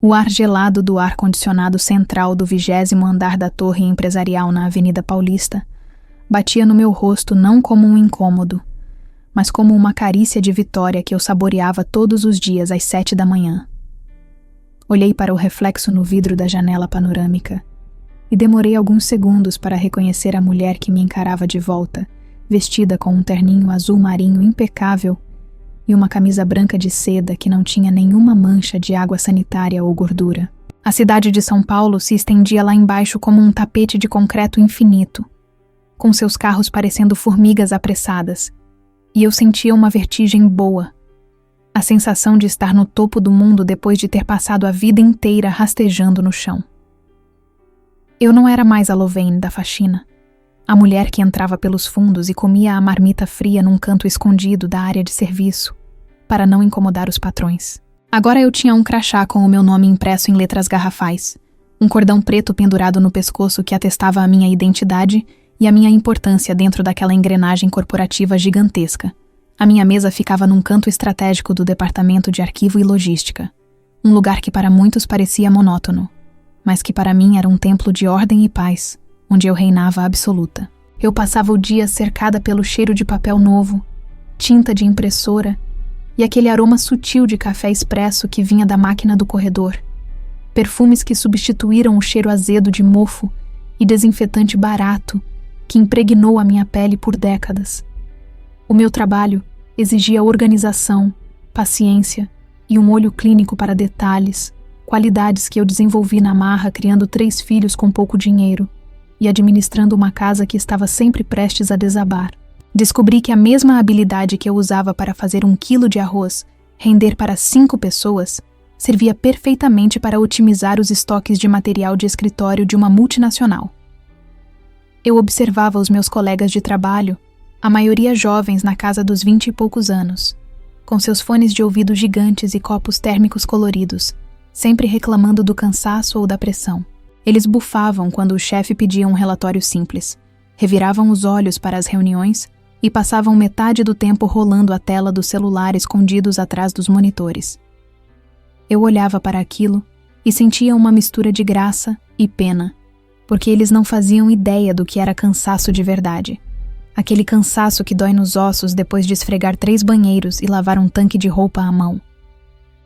O ar gelado do ar-condicionado central do 20º andar da torre empresarial na Avenida Paulista batia no meu rosto não como um incômodo, mas como uma carícia de vitória que eu saboreava todos os dias às 7 da manhã. Olhei para o reflexo no vidro da janela panorâmica e demorei alguns segundos para reconhecer a mulher que me encarava de volta, vestida com um terninho azul marinho impecável e uma camisa branca de seda que não tinha nenhuma mancha de água sanitária ou gordura. A cidade de São Paulo se estendia lá embaixo como um tapete de concreto infinito, com seus carros parecendo formigas apressadas, e eu sentia uma vertigem boa, a sensação de estar no topo do mundo depois de ter passado a vida inteira rastejando no chão. Eu não era mais a Louvaine da faxina, a mulher que entrava pelos fundos e comia a marmita fria num canto escondido da área de serviço, para não incomodar os patrões. Agora eu tinha um crachá com o meu nome impresso em letras garrafais, um cordão preto pendurado no pescoço que atestava a minha identidade e a minha importância dentro daquela engrenagem corporativa gigantesca. A minha mesa ficava num canto estratégico do departamento de arquivo e logística, um lugar que para muitos parecia monótono, mas que para mim era um templo de ordem e paz, onde eu reinava absoluta. Eu passava o dia cercada pelo cheiro de papel novo, tinta de impressora e aquele aroma sutil de café expresso que vinha da máquina do corredor, perfumes que substituíram o cheiro azedo de mofo e desinfetante barato que impregnou a minha pele por décadas. O meu trabalho exigia organização, paciência e um olho clínico para detalhes, qualidades que eu desenvolvi na marra criando 3 filhos com pouco dinheiro e administrando uma casa que estava sempre prestes a desabar. Descobri que a mesma habilidade que eu usava para fazer 1 quilo de arroz render para 5 pessoas servia perfeitamente para otimizar os estoques de material de escritório de uma multinacional. Eu observava os meus colegas de trabalho, a maioria jovens na casa dos 20 e poucos anos, com seus fones de ouvido gigantes e copos térmicos coloridos, sempre reclamando do cansaço ou da pressão. Eles bufavam quando o chefe pedia um relatório simples, reviravam os olhos para as reuniões e passavam metade do tempo rolando a tela do celular escondidos atrás dos monitores. Eu olhava para aquilo e sentia uma mistura de graça e pena, porque eles não faziam ideia do que era cansaço de verdade. Aquele cansaço que dói nos ossos depois de esfregar 3 banheiros e lavar um tanque de roupa à mão.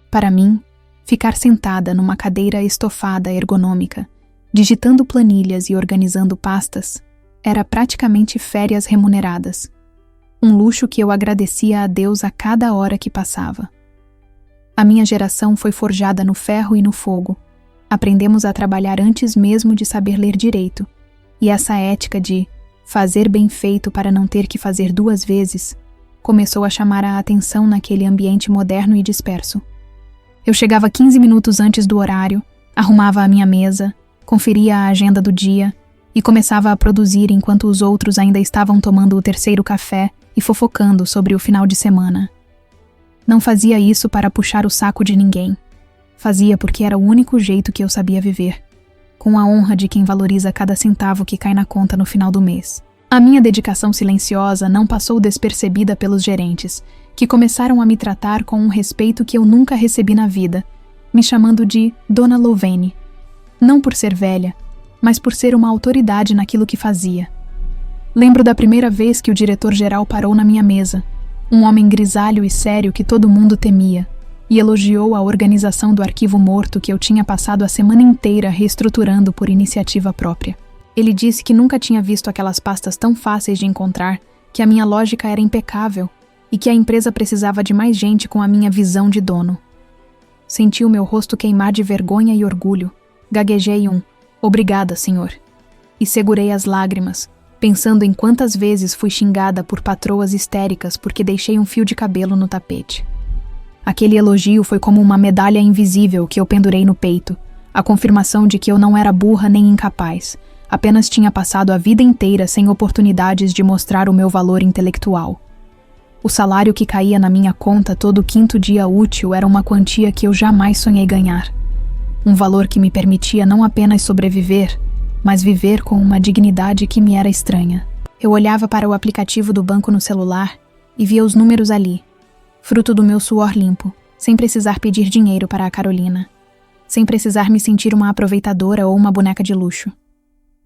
Para mim, ficar sentada numa cadeira estofada ergonômica, digitando planilhas e organizando pastas, era praticamente férias remuneradas. Um luxo que eu agradecia a Deus a cada hora que passava. A minha geração foi forjada no ferro e no fogo. Aprendemos a trabalhar antes mesmo de saber ler direito, e essa ética de fazer bem feito para não ter que fazer 2 vezes começou a chamar a atenção naquele ambiente moderno e disperso. Eu chegava 15 minutos antes do horário, arrumava a minha mesa, conferia a agenda do dia e começava a produzir enquanto os outros ainda estavam tomando o 3º café e fofocando sobre o final de semana. Não fazia isso para puxar o saco de ninguém. Fazia porque era o único jeito que eu sabia viver, com a honra de quem valoriza cada centavo que cai na conta no final do mês. A minha dedicação silenciosa não passou despercebida pelos gerentes, que começaram a me tratar com um respeito que eu nunca recebi na vida, me chamando de Dona Louvaine, não por ser velha, mas por ser uma autoridade naquilo que fazia. Lembro da primeira vez que o diretor-geral parou na minha mesa, um homem grisalho e sério que todo mundo temia, e elogiou a organização do arquivo morto que eu tinha passado a semana inteira reestruturando por iniciativa própria. Ele disse que nunca tinha visto aquelas pastas tão fáceis de encontrar, que a minha lógica era impecável e que a empresa precisava de mais gente com a minha visão de dono. Senti o meu rosto queimar de vergonha e orgulho. Gaguejei um "Obrigada, senhor", e segurei as lágrimas, pensando em quantas vezes fui xingada por patroas histéricas porque deixei um fio de cabelo no tapete. Aquele elogio foi como uma medalha invisível que eu pendurei no peito, a confirmação de que eu não era burra nem incapaz, apenas tinha passado a vida inteira sem oportunidades de mostrar o meu valor intelectual. O salário que caía na minha conta todo 5º dia útil era uma quantia que eu jamais sonhei ganhar. Um valor que me permitia não apenas sobreviver, mas viver com uma dignidade que me era estranha. Eu olhava para o aplicativo do banco no celular e via os números ali, fruto do meu suor limpo, sem precisar pedir dinheiro para a Carolina. sem precisar me sentir uma aproveitadora ou uma boneca de luxo.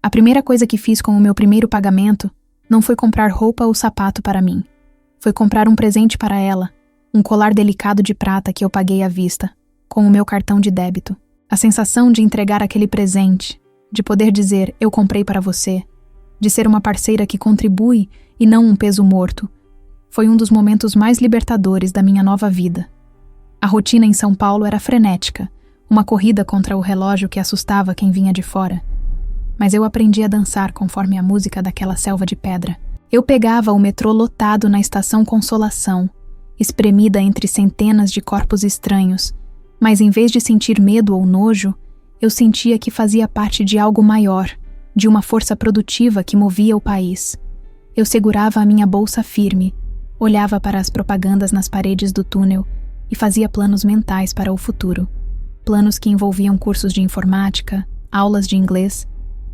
A primeira coisa que fiz com o meu primeiro pagamento não foi comprar roupa ou sapato para mim. Foi comprar um presente para ela, um colar delicado de prata que eu paguei à vista, com o meu cartão de débito. A sensação de entregar aquele presente, de poder dizer eu comprei para você, de ser uma parceira que contribui e não um peso morto, foi um dos momentos mais libertadores da minha nova vida. A rotina em São Paulo era frenética, uma corrida contra o relógio que assustava quem vinha de fora. Mas eu aprendi a dançar conforme a música daquela selva de pedra. Eu pegava o metrô lotado na estação Consolação, espremida entre centenas de corpos estranhos, mas em vez de sentir medo ou nojo, eu sentia que fazia parte de algo maior, de uma força produtiva que movia o país. Eu segurava a minha bolsa firme, olhava para as propagandas nas paredes do túnel e fazia planos mentais para o futuro. Planos que envolviam cursos de informática, aulas de inglês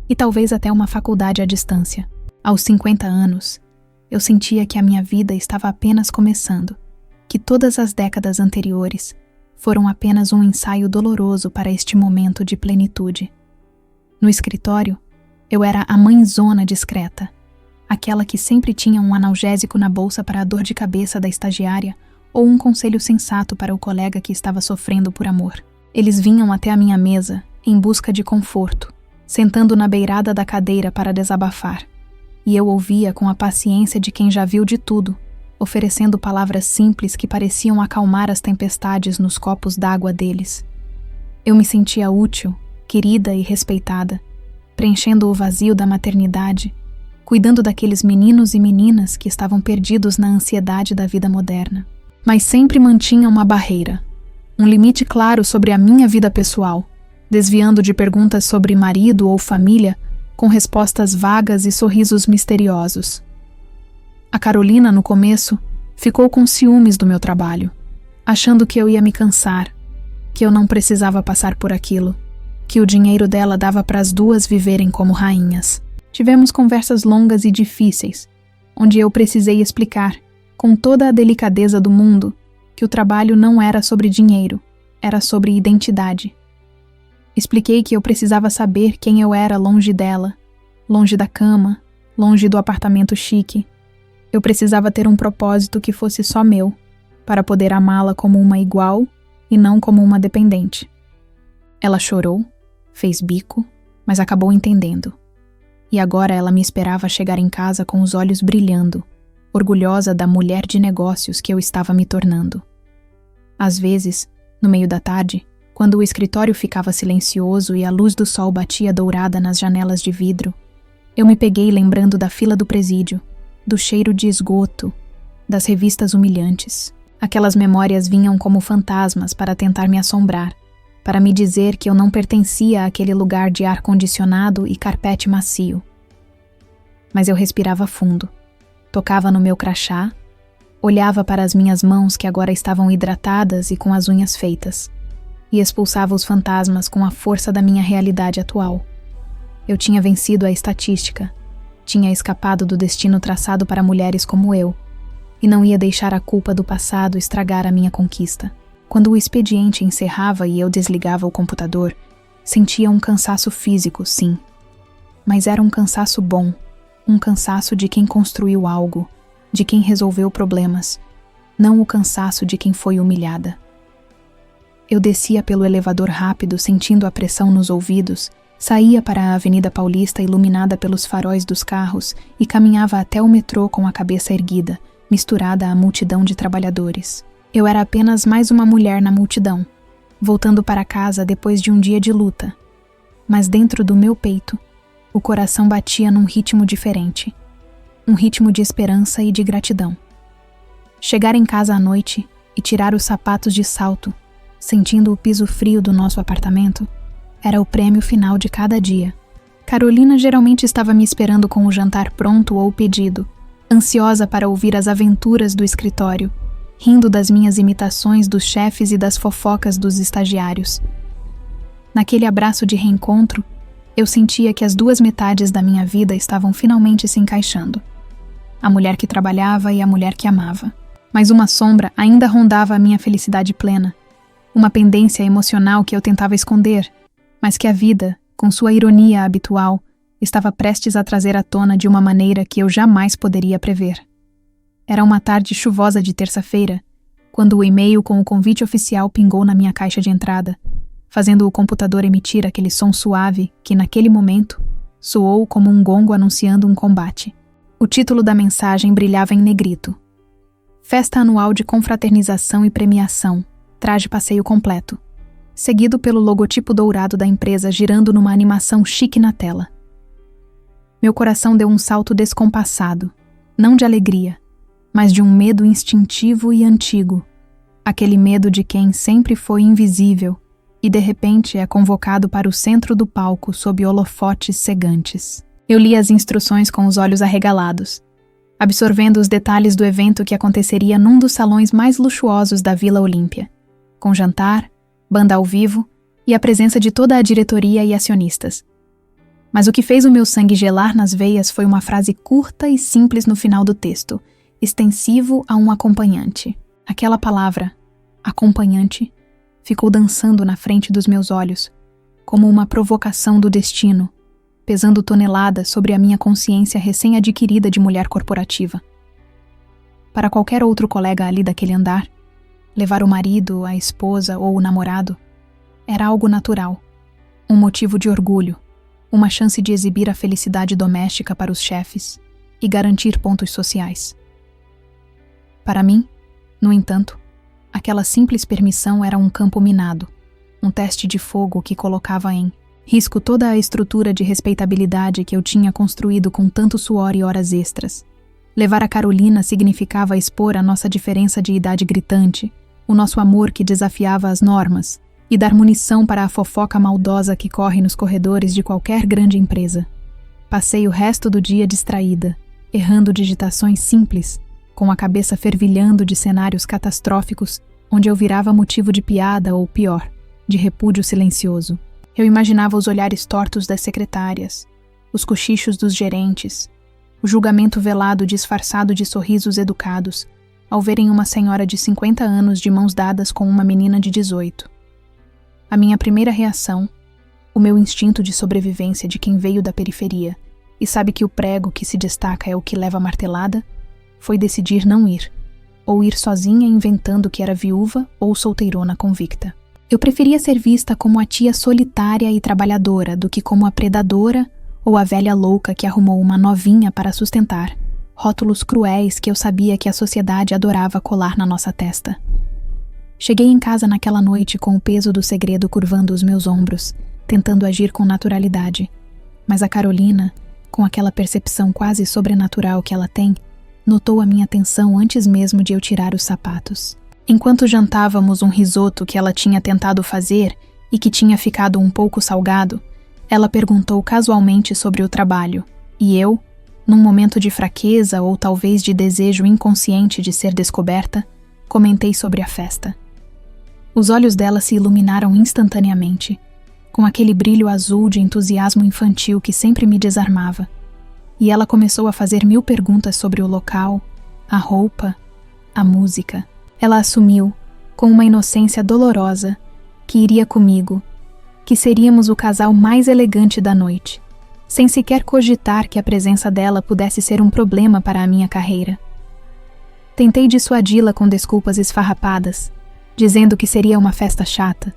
e talvez até uma faculdade à distância. Aos 50 anos, eu sentia que a minha vida estava apenas começando, que todas as décadas anteriores foram apenas um ensaio doloroso para este momento de plenitude. No escritório, eu era a mãezona discreta, aquela que sempre tinha um analgésico na bolsa para a dor de cabeça da estagiária ou um conselho sensato para o colega que estava sofrendo por amor. Eles vinham até a minha mesa em busca de conforto, sentando na beirada da cadeira para desabafar, e eu ouvia com a paciência de quem já viu de tudo, oferecendo palavras simples que pareciam acalmar as tempestades nos copos d'água deles. Eu me sentia útil, querida e respeitada, preenchendo o vazio da maternidade, cuidando daqueles meninos e meninas que estavam perdidos na ansiedade da vida moderna. Mas sempre mantinha uma barreira, um limite claro sobre a minha vida pessoal, desviando de perguntas sobre marido ou família com respostas vagas e sorrisos misteriosos. A Carolina, no começo, ficou com ciúmes do meu trabalho, achando que eu ia me cansar, que eu não precisava passar por aquilo, que o dinheiro dela dava para as duas viverem como rainhas. Tivemos conversas longas e difíceis, onde eu precisei explicar, com toda a delicadeza do mundo, que o trabalho não era sobre dinheiro, era sobre identidade. Expliquei que eu precisava saber quem eu era longe dela, longe da cama, longe do apartamento chique. Eu precisava ter um propósito que fosse só meu, para poder amá-la como uma igual e não como uma dependente. Ela chorou, fez bico, mas acabou entendendo. E agora ela me esperava chegar em casa com os olhos brilhando, orgulhosa da mulher de negócios que eu estava me tornando. Às vezes, no meio da tarde, quando o escritório ficava silencioso e a luz do sol batia dourada nas janelas de vidro, eu me peguei lembrando da fila do presídio, do cheiro de esgoto, das revistas humilhantes. Aquelas memórias vinham como fantasmas para tentar me assombrar, para me dizer que eu não pertencia àquele lugar de ar-condicionado e carpete macio. Mas eu respirava fundo, tocava no meu crachá, olhava para as minhas mãos que agora estavam hidratadas e com as unhas feitas, e expulsava os fantasmas com a força da minha realidade atual. Eu tinha vencido a estatística, tinha escapado do destino traçado para mulheres como eu, e não ia deixar a culpa do passado estragar a minha conquista. Quando o expediente encerrava e eu desligava o computador, sentia um cansaço físico, sim. Mas era um cansaço bom, um cansaço de quem construiu algo, de quem resolveu problemas, não o cansaço de quem foi humilhada. Eu descia pelo elevador rápido, sentindo a pressão nos ouvidos, saía para a Avenida Paulista iluminada pelos faróis dos carros e caminhava até o metrô com a cabeça erguida, misturada à multidão de trabalhadores. Eu era apenas mais uma mulher na multidão, voltando para casa depois de um dia de luta. Mas dentro do meu peito, o coração batia num ritmo diferente, um ritmo de esperança e de gratidão. Chegar em casa à noite e tirar os sapatos de salto, sentindo o piso frio do nosso apartamento, era o prêmio final de cada dia. Carolina geralmente estava me esperando com o jantar pronto ou pedido, ansiosa para ouvir as aventuras do escritório, rindo das minhas imitações dos chefes e das fofocas dos estagiários. Naquele abraço de reencontro, eu sentia que as duas metades da minha vida estavam finalmente se encaixando. A mulher que trabalhava e a mulher que amava. Mas uma sombra ainda rondava a minha felicidade plena. uma pendência emocional que eu tentava esconder, mas que a vida, com sua ironia habitual, estava prestes a trazer à tona de uma maneira que eu jamais poderia prever. Era uma tarde chuvosa de terça-feira, quando o e-mail com o convite oficial pingou na minha caixa de entrada, fazendo o computador emitir aquele som suave que, naquele momento, soou como um gongo anunciando um combate. O título da mensagem brilhava em negrito. Festa anual de confraternização e premiação, traje passeio completo, seguido pelo logotipo dourado da empresa girando numa animação chique na tela. Meu coração deu um salto descompassado, não de alegria, mas de um medo instintivo e antigo, aquele medo de quem sempre foi invisível e de repente é convocado para o centro do palco sob holofotes cegantes. Eu li as instruções com os olhos arregalados, absorvendo os detalhes do evento que aconteceria num dos salões mais luxuosos da Vila Olímpia, com jantar, banda ao vivo e a presença de toda a diretoria e acionistas. Mas o que fez o meu sangue gelar nas veias foi uma frase curta e simples no final do texto, extensivo a um acompanhante. Aquela palavra, acompanhante, ficou dançando na frente dos meus olhos, como uma provocação do destino, pesando toneladas sobre a minha consciência recém-adquirida de mulher corporativa. Para qualquer outro colega ali daquele andar, levar o marido, a esposa ou o namorado era algo natural, um motivo de orgulho, uma chance de exibir a felicidade doméstica para os chefes e garantir pontos sociais. Para mim, no entanto, aquela simples permissão era um campo minado, um teste de fogo que colocava em risco toda a estrutura de respeitabilidade que eu tinha construído com tanto suor e horas extras. Levar a Carolina significava expor a nossa diferença de idade gritante, o nosso amor que desafiava as normas, e dar munição para a fofoca maldosa que corre nos corredores de qualquer grande empresa. Passei o resto do dia distraída, errando digitações simples, com a cabeça fervilhando de cenários catastróficos, onde eu virava motivo de piada ou, pior, de repúdio silencioso. Eu imaginava os olhares tortos das secretárias, os cochichos dos gerentes, o julgamento velado disfarçado de sorrisos educados, ao verem uma senhora de 50 anos de mãos dadas com uma menina de 18. A minha primeira reação, o meu instinto de sobrevivência de quem veio da periferia e sabe que o prego que se destaca é o que leva a martelada, foi decidir não ir, ou ir sozinha inventando que era viúva ou solteirona convicta. Eu preferia ser vista como a tia solitária e trabalhadora do que como a predadora ou a velha louca que arrumou uma novinha para sustentar, rótulos cruéis que eu sabia que a sociedade adorava colar na nossa testa. Cheguei em casa naquela noite com o peso do segredo curvando os meus ombros, tentando agir com naturalidade, mas a Carolina, com aquela percepção quase sobrenatural que ela tem, notou a minha atenção antes mesmo de eu tirar os sapatos. Enquanto jantávamos um risoto que ela tinha tentado fazer e que tinha ficado um pouco salgado, ela perguntou casualmente sobre o trabalho, e eu, num momento de fraqueza ou talvez de desejo inconsciente de ser descoberta, comentei sobre a festa. Os olhos dela se iluminaram instantaneamente, com aquele brilho azul de entusiasmo infantil que sempre me desarmava, e ela começou a fazer 1000 perguntas sobre o local, a roupa, a música. Ela assumiu, com uma inocência dolorosa, que iria comigo, que seríamos o casal mais elegante da noite, sem sequer cogitar que a presença dela pudesse ser um problema para a minha carreira. Tentei dissuadi-la com desculpas esfarrapadas, dizendo que seria uma festa chata,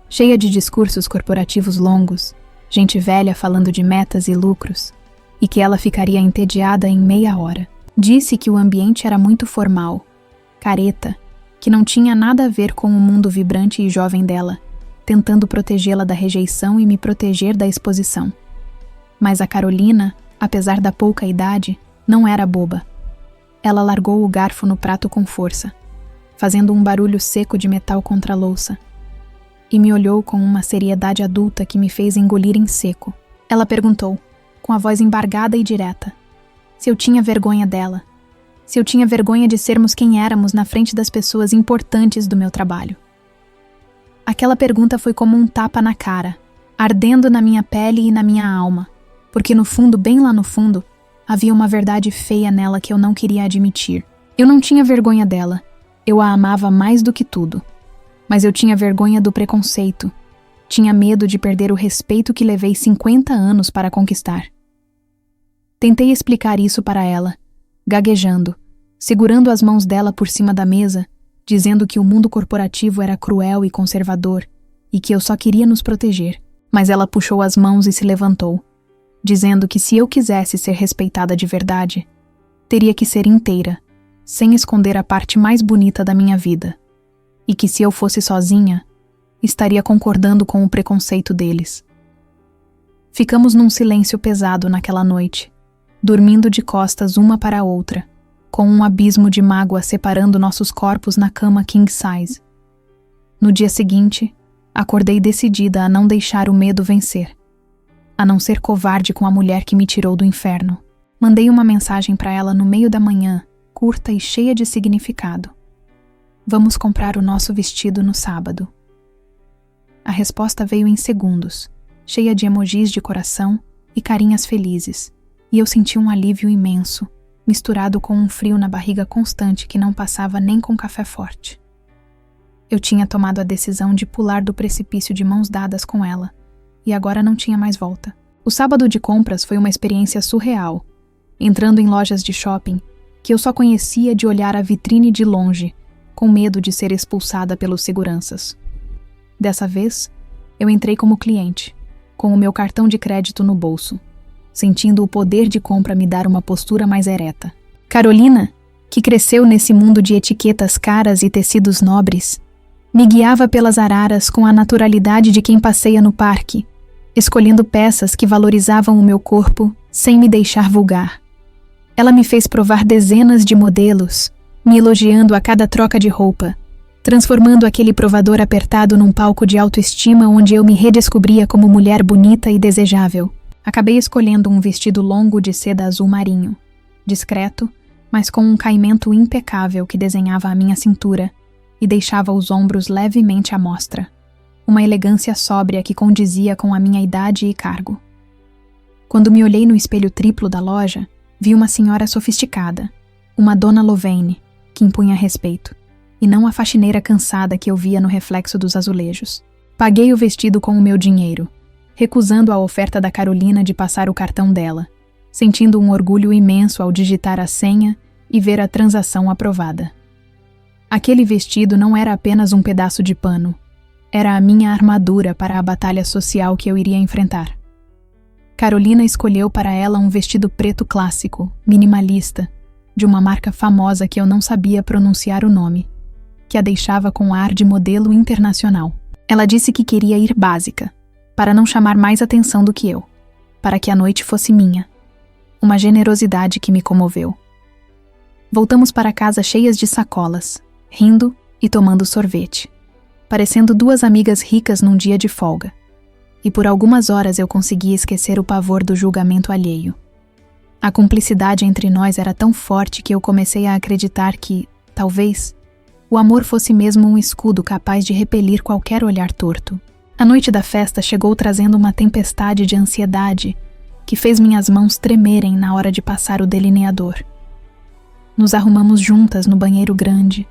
cheia de discursos corporativos longos, gente velha falando de metas e lucros, e que ela ficaria entediada em meia hora. Disse que o ambiente era muito formal, careta, que não tinha nada a ver com o mundo vibrante e jovem dela, tentando protegê-la da rejeição e me proteger da exposição. Mas a Carolina, apesar da pouca idade, não era boba. Ela largou o garfo no prato com força, fazendo um barulho seco de metal contra a louça, e me olhou com uma seriedade adulta que me fez engolir em seco. Ela perguntou, com a voz embargada e direta, se eu tinha vergonha dela, se eu tinha vergonha de sermos quem éramos na frente das pessoas importantes do meu trabalho. Aquela pergunta foi como um tapa na cara, ardendo na minha pele e na minha alma, porque no fundo, bem lá no fundo, havia uma verdade feia nela que eu não queria admitir. Eu não tinha vergonha dela, eu a amava mais do que tudo. Mas eu tinha vergonha do preconceito. Tinha medo de perder o respeito que levei 50 anos para conquistar. Tentei explicar isso para ela, gaguejando, segurando as mãos dela por cima da mesa, dizendo que o mundo corporativo era cruel e conservador e que eu só queria nos proteger. Mas ela puxou as mãos e se levantou, dizendo que se eu quisesse ser respeitada de verdade, teria que ser inteira, sem esconder a parte mais bonita da minha vida, e que se eu fosse sozinha, estaria concordando com o preconceito deles. Ficamos num silêncio pesado naquela noite, dormindo de costas uma para a outra, com um abismo de mágoa separando nossos corpos na cama king size. No dia seguinte, acordei decidida a não deixar o medo vencer, a não ser covarde com a mulher que me tirou do inferno. Mandei uma mensagem para ela no meio da manhã, curta e cheia de significado. Vamos comprar o nosso vestido no sábado. A resposta veio em segundos, cheia de emojis de coração e carinhas felizes, e eu senti um alívio imenso, misturado com um frio na barriga constante que não passava nem com café forte. Eu tinha tomado a decisão de pular do precipício de mãos dadas com ela, e agora não tinha mais volta. O sábado de compras foi uma experiência surreal, entrando em lojas de shopping que eu só conhecia de olhar a vitrine de longe, com medo de ser expulsada pelos seguranças. Dessa vez, eu entrei como cliente, com o meu cartão de crédito no bolso, sentindo o poder de compra me dar uma postura mais ereta. Carolina, que cresceu nesse mundo de etiquetas caras e tecidos nobres, me guiava pelas araras com a naturalidade de quem passeia no parque, escolhendo peças que valorizavam o meu corpo sem me deixar vulgar. Ela me fez provar dezenas de modelos, me elogiando a cada troca de roupa, transformando aquele provador apertado num palco de autoestima onde eu me redescobria como mulher bonita e desejável. Acabei escolhendo um vestido longo de seda azul marinho, discreto, mas com um caimento impecável que desenhava a minha cintura e deixava os ombros levemente à mostra. Uma elegância sóbria que condizia com a minha idade e cargo. Quando me olhei no espelho triplo da loja, vi uma senhora sofisticada, uma dona Lovane, que impunha respeito, e não a faxineira cansada que eu via no reflexo dos azulejos. Paguei o vestido com o meu dinheiro, recusando a oferta da Carolina de passar o cartão dela, sentindo um orgulho imenso ao digitar a senha e ver a transação aprovada. Aquele vestido não era apenas um pedaço de pano, era a minha armadura para a batalha social que eu iria enfrentar. Carolina escolheu para ela um vestido preto clássico, minimalista, de uma marca famosa que eu não sabia pronunciar o nome, que a deixava com ar de modelo internacional. Ela disse que queria ir básica, para não chamar mais atenção do que eu, para que a noite fosse minha. Uma generosidade que me comoveu. Voltamos para casa cheias de sacolas, rindo e tomando sorvete, parecendo duas amigas ricas num dia de folga. E por algumas horas eu consegui esquecer o pavor do julgamento alheio. A cumplicidade entre nós era tão forte que eu comecei a acreditar que, talvez, o amor fosse mesmo um escudo capaz de repelir qualquer olhar torto. A noite da festa chegou trazendo uma tempestade de ansiedade que fez minhas mãos tremerem na hora de passar o delineador. Nos arrumamos juntas no banheiro grande,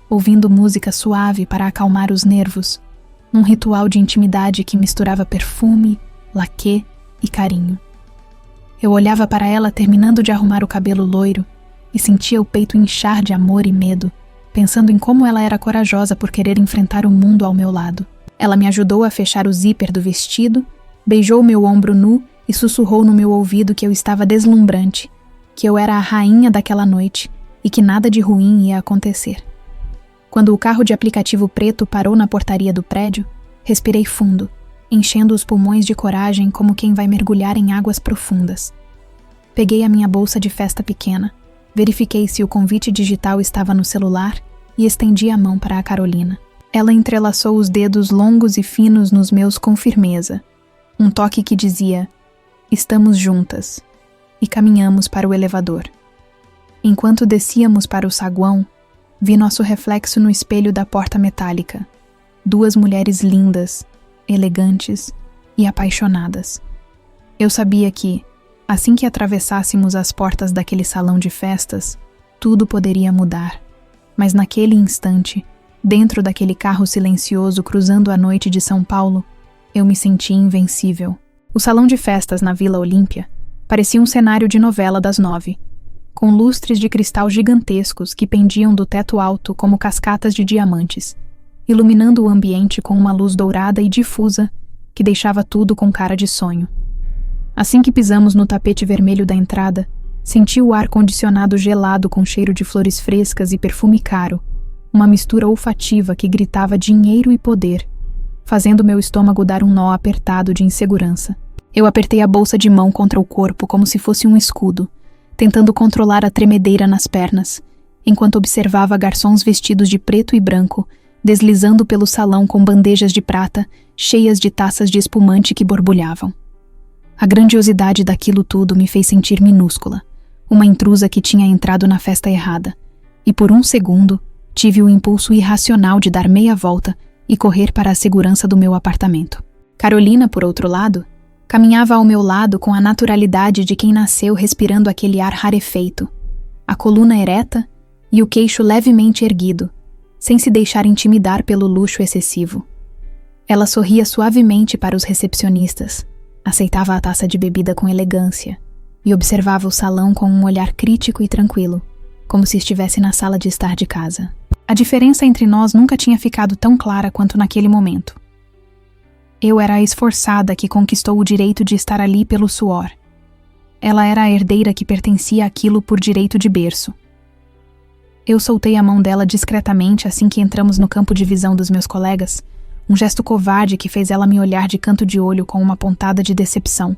ouvindo música suave para acalmar os nervos, num ritual de intimidade que misturava perfume, laquê e carinho. Eu olhava para ela terminando de arrumar o cabelo loiro e sentia o peito inchar de amor e medo, pensando em como ela era corajosa por querer enfrentar o mundo ao meu lado. Ela me ajudou a fechar o zíper do vestido, beijou meu ombro nu e sussurrou no meu ouvido que eu estava deslumbrante, que eu era a rainha daquela noite e que nada de ruim ia acontecer. Quando o carro de aplicativo preto parou na portaria do prédio, respirei fundo, enchendo os pulmões de coragem como quem vai mergulhar em águas profundas. Peguei a minha bolsa de festa pequena, verifiquei se o convite digital estava no celular e estendi a mão para a Carolina. Ela entrelaçou os dedos longos e finos nos meus com firmeza, um toque que dizia: "Estamos juntas", e caminhamos para o elevador. Enquanto descíamos para o saguão, vi nosso reflexo no espelho da porta metálica. Duas mulheres lindas, elegantes e apaixonadas. Eu sabia que, assim que atravessássemos as portas daquele salão de festas, tudo poderia mudar. Mas naquele instante, Dentro daquele carro silencioso cruzando a noite de São Paulo, eu me senti invencível. O salão de festas na Vila Olímpia parecia um cenário de novela das 9, com lustres de cristal gigantescos que pendiam do teto alto como cascatas de diamantes, iluminando o ambiente com uma luz dourada e difusa que deixava tudo com cara de sonho. Assim que pisamos no tapete vermelho da entrada, senti o ar-condicionado gelado com cheiro de flores frescas e perfume caro, uma mistura olfativa que gritava dinheiro e poder, fazendo meu estômago dar um nó apertado de insegurança. Eu apertei a bolsa de mão contra o corpo como se fosse um escudo, tentando controlar a tremedeira nas pernas, enquanto observava garçons vestidos de preto e branco, deslizando pelo salão com bandejas de prata, cheias de taças de espumante que borbulhavam. A grandiosidade daquilo tudo me fez sentir minúscula, uma intrusa que tinha entrado na festa errada, e por um segundo tive o impulso irracional de dar meia volta e correr para a segurança do meu apartamento. Carolina, por outro lado, caminhava ao meu lado com a naturalidade de quem nasceu respirando aquele ar rarefeito, a coluna ereta e o queixo levemente erguido, sem se deixar intimidar pelo luxo excessivo. Ela sorria suavemente para os recepcionistas, aceitava a taça de bebida com elegância e observava o salão com um olhar crítico e tranquilo, como se estivesse na sala de estar de casa. A diferença entre nós nunca tinha ficado tão clara quanto naquele momento. Eu era a esforçada que conquistou o direito de estar ali pelo suor. Ela era a herdeira que pertencia àquilo por direito de berço. Eu soltei a mão dela discretamente assim que entramos no campo de visão dos meus colegas, um gesto covarde que fez ela me olhar de canto de olho com uma pontada de decepção,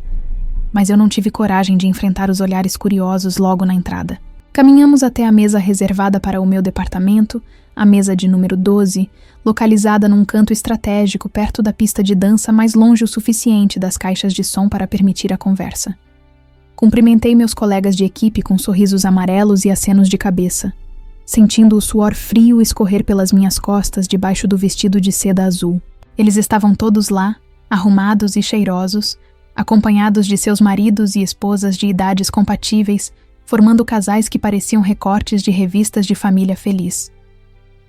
mas eu não tive coragem de enfrentar os olhares curiosos logo na entrada. Caminhamos até a mesa reservada para o meu departamento, a mesa de número 12, localizada num canto estratégico perto da pista de dança mais longe o suficiente das caixas de som para permitir a conversa. Cumprimentei meus colegas de equipe com sorrisos amarelos e acenos de cabeça, sentindo o suor frio escorrer pelas minhas costas debaixo do vestido de seda azul. Eles estavam todos lá, arrumados e cheirosos, acompanhados de seus maridos e esposas de idades compatíveis, formando casais que pareciam recortes de revistas de família feliz.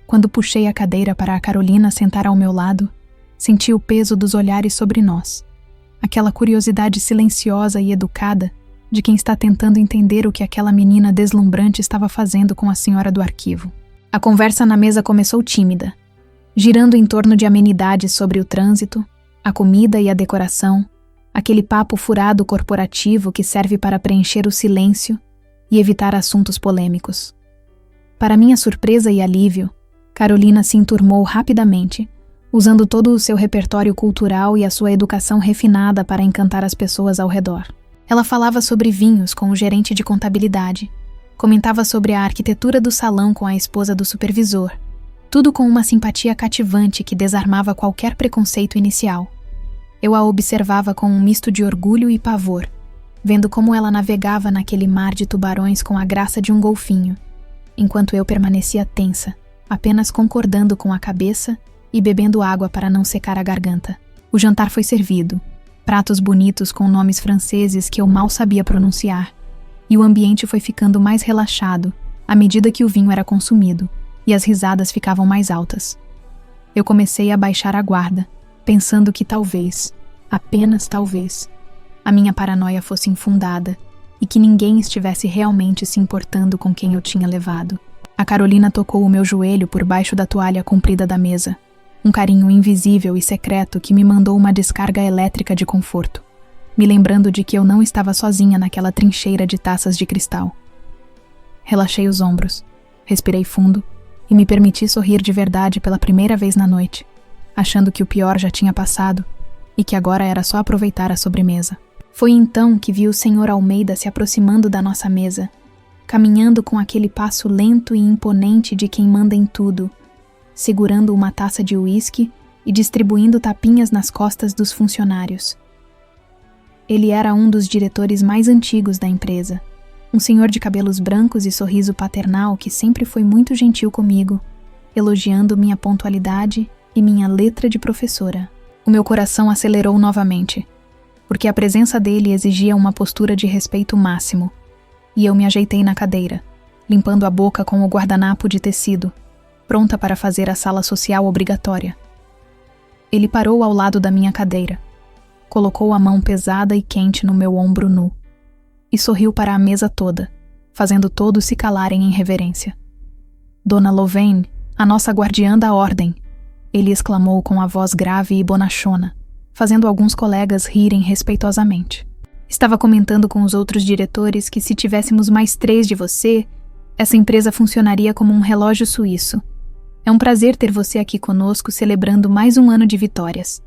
Quando puxei a cadeira para a Carolina sentar ao meu lado, senti o peso dos olhares sobre nós, aquela curiosidade silenciosa e educada de quem está tentando entender o que aquela menina deslumbrante estava fazendo com a senhora do arquivo. A conversa na mesa começou tímida, girando em torno de amenidades sobre o trânsito, a comida e a decoração, aquele papo furado corporativo que serve para preencher o silêncio e evitar assuntos polêmicos. Para minha surpresa e alívio, Carolina se enturmou rapidamente, usando todo o seu repertório cultural e a sua educação refinada para encantar as pessoas ao redor. Ela falava sobre vinhos com o gerente de contabilidade, comentava sobre a arquitetura do salão com a esposa do supervisor, tudo com uma simpatia cativante que desarmava qualquer preconceito inicial. Eu a observava com um misto de orgulho e pavor, vendo como ela navegava naquele mar de tubarões com a graça de um golfinho, enquanto eu permanecia tensa, apenas concordando com a cabeça e bebendo água para não secar a garganta. O jantar foi servido, pratos bonitos com nomes franceses que eu mal sabia pronunciar, e o ambiente foi ficando mais relaxado à medida que o vinho era consumido, e as risadas ficavam mais altas. Eu comecei a baixar a guarda, pensando que talvez, apenas talvez, a minha paranoia fosse infundada e que ninguém estivesse realmente se importando com quem eu tinha levado. A Carolina tocou o meu joelho por baixo da toalha comprida da mesa, um carinho invisível e secreto que me mandou uma descarga elétrica de conforto, me lembrando de que eu não estava sozinha naquela trincheira de taças de cristal. Relaxei os ombros, respirei fundo e me permiti sorrir de verdade pela primeira vez na noite, achando que o pior já tinha passado e que agora era só aproveitar a sobremesa. Foi então que vi o Sr. Almeida se aproximando da nossa mesa, caminhando com aquele passo lento e imponente de quem manda em tudo, segurando uma taça de uísque e distribuindo tapinhas nas costas dos funcionários. Ele era um dos diretores mais antigos da empresa, um senhor de cabelos brancos e sorriso paternal que sempre foi muito gentil comigo, elogiando minha pontualidade e minha letra de professora. O meu coração acelerou novamente, porque a presença dele exigia uma postura de respeito máximo, e eu me ajeitei na cadeira, limpando a boca com o guardanapo de tecido, pronta para fazer a sala social obrigatória. Ele parou ao lado da minha cadeira, colocou a mão pesada e quente no meu ombro nu e sorriu para a mesa toda, fazendo todos se calarem em reverência. Dona Louvain, a nossa guardiã da ordem, ele exclamou com a voz grave e bonachona, fazendo alguns colegas rirem respeitosamente. Estava comentando com os outros diretores que se tivéssemos mais 3 de você, essa empresa funcionaria como um relógio suíço. É um prazer ter você aqui conosco celebrando mais um ano de vitórias.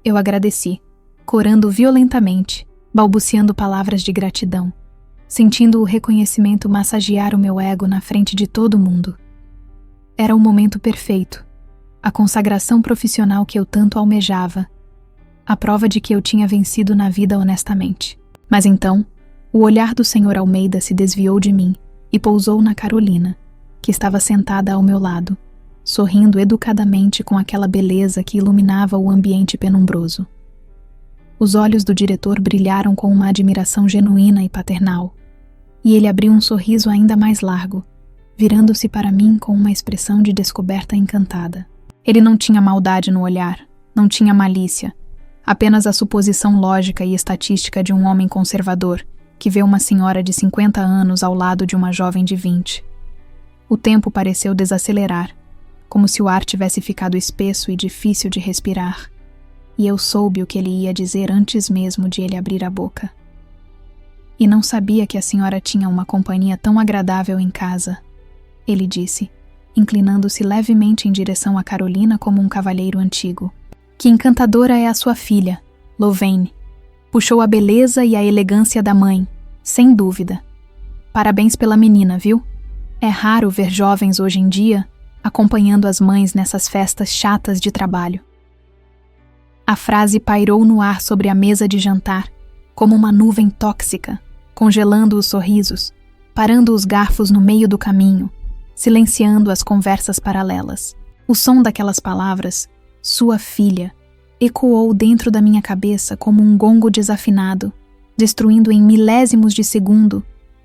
Eu agradeci, corando violentamente, balbuciando palavras de gratidão, sentindo o reconhecimento massagear o meu ego na frente de todo mundo. Era o momento perfeito, a consagração profissional que eu tanto almejava, a prova de que eu tinha vencido na vida honestamente. Mas então, o olhar do Sr. Almeida se desviou de mim e pousou na Carolina, que estava sentada ao meu lado, sorrindo educadamente com aquela beleza que iluminava o ambiente penumbroso. Os olhos do diretor brilharam com uma admiração genuína e paternal, e ele abriu um sorriso ainda mais largo, virando-se para mim com uma expressão de descoberta encantada. Ele não tinha maldade no olhar, não tinha malícia, apenas a suposição lógica e estatística de um homem conservador que vê uma senhora de 50 anos ao lado de uma jovem de 20. O tempo pareceu desacelerar, como se o ar tivesse ficado espesso e difícil de respirar, e eu soube o que ele ia dizer antes mesmo de ele abrir a boca. E não sabia que a senhora tinha uma companhia tão agradável em casa, ele disse, inclinando-se levemente em direção a Carolina como um cavalheiro antigo. Que encantadora é a sua filha, Louvain. Puxou a beleza e a elegância da mãe, sem dúvida. Parabéns pela menina, viu? É raro ver jovens hoje em dia acompanhando as mães nessas festas chatas de trabalho. A frase pairou no ar sobre a mesa de jantar, como uma nuvem tóxica, congelando os sorrisos, parando os garfos no meio do caminho, silenciando as conversas paralelas. O som daquelas palavras, sua filha, ecoou dentro da minha cabeça como um gongo desafinado, destruindo em milésimos de segundo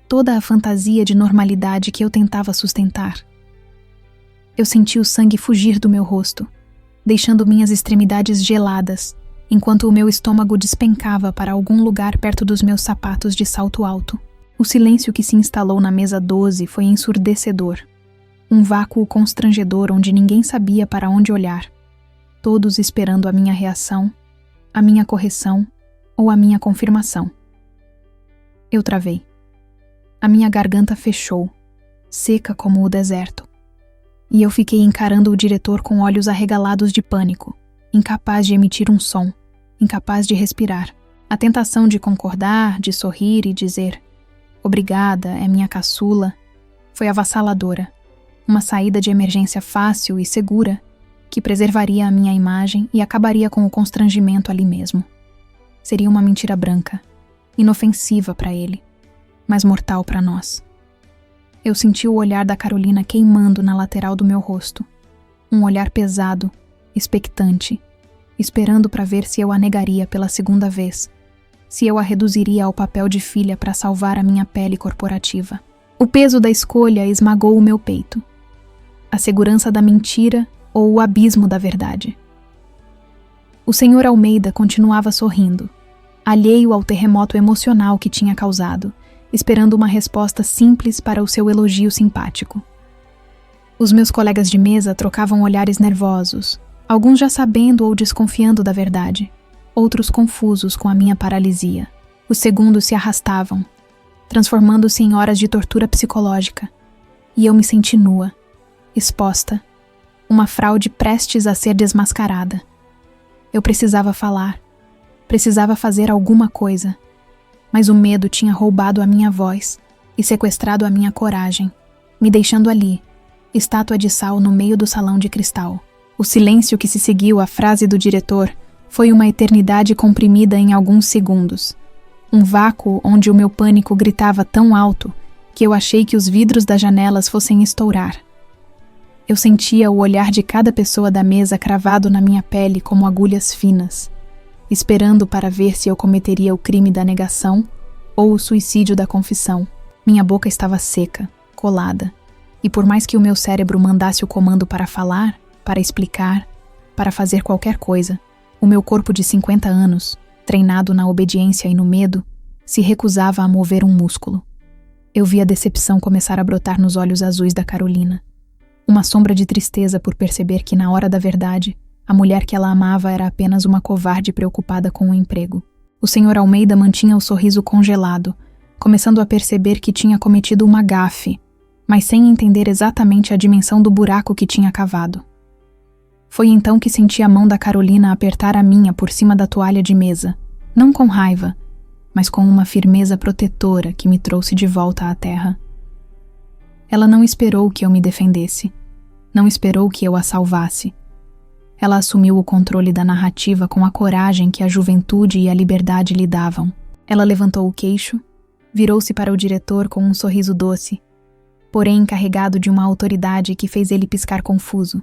toda a fantasia de normalidade que eu tentava sustentar. Eu senti o sangue fugir do meu rosto, deixando minhas extremidades geladas, enquanto o meu estômago despencava para algum lugar perto dos meus sapatos de salto alto. O silêncio que se instalou na mesa 12 foi ensurdecedor. Um vácuo constrangedor onde ninguém sabia para onde olhar, todos esperando a minha reação, a minha correção ou a minha confirmação. Eu travei. A minha garganta fechou, seca como o deserto, e eu fiquei encarando o diretor com olhos arregalados de pânico, incapaz de emitir um som, incapaz de respirar. A tentação de concordar, de sorrir e dizer "Obrigada, é minha caçula", foi avassaladora. Uma saída de emergência fácil e segura que preservaria a minha imagem e acabaria com o constrangimento ali mesmo. Seria uma mentira branca, inofensiva para ele, mas mortal para nós. Eu senti o olhar da Carolina queimando na lateral do meu rosto. Um olhar pesado, expectante, esperando para ver se eu a negaria pela segunda vez, se eu a reduziria ao papel de filha para salvar a minha pele corporativa. O peso da escolha esmagou o meu peito. A segurança da mentira ou o abismo da verdade. O Sr. Almeida continuava sorrindo, alheio ao terremoto emocional que tinha causado, esperando uma resposta simples para o seu elogio simpático. Os meus colegas de mesa trocavam olhares nervosos, alguns já sabendo ou desconfiando da verdade, outros confusos com a minha paralisia. Os segundos se arrastavam, transformando-se em horas de tortura psicológica, e eu me senti nua, exposta, uma fraude prestes a ser desmascarada. Eu precisava falar, precisava fazer alguma coisa, mas o medo tinha roubado a minha voz e sequestrado a minha coragem, me deixando ali, estátua de sal no meio do salão de cristal. O silêncio que se seguiu à frase do diretor foi uma eternidade comprimida em alguns segundos. Um vácuo onde o meu pânico gritava tão alto que eu achei que os vidros das janelas fossem estourar. Eu sentia o olhar de cada pessoa da mesa cravado na minha pele como agulhas finas, esperando para ver se eu cometeria o crime da negação ou o suicídio da confissão. Minha boca estava seca, colada, E por mais que o meu cérebro mandasse o comando para falar, para explicar, para fazer qualquer coisa, o meu corpo de 50 anos, treinado na obediência e no medo, se recusava a mover um músculo. Eu vi a decepção começar a brotar nos olhos azuis da Carolina. Uma sombra de tristeza por perceber que, na hora da verdade, a mulher que ela amava era apenas uma covarde preocupada com o emprego. O Sr. Almeida mantinha o sorriso congelado, começando a perceber que tinha cometido uma gafe, mas sem entender exatamente a dimensão do buraco que tinha cavado. Foi então que senti a mão da Carolina apertar a minha por cima da toalha de mesa, não com raiva, mas com uma firmeza protetora que me trouxe de volta à terra. Ela não esperou que eu me defendesse, não esperou que eu a salvasse. Ela assumiu o controle da narrativa com a coragem que a juventude e a liberdade lhe davam. Ela levantou o queixo, virou-se para o diretor com um sorriso doce, porém carregado de uma autoridade que fez ele piscar confuso,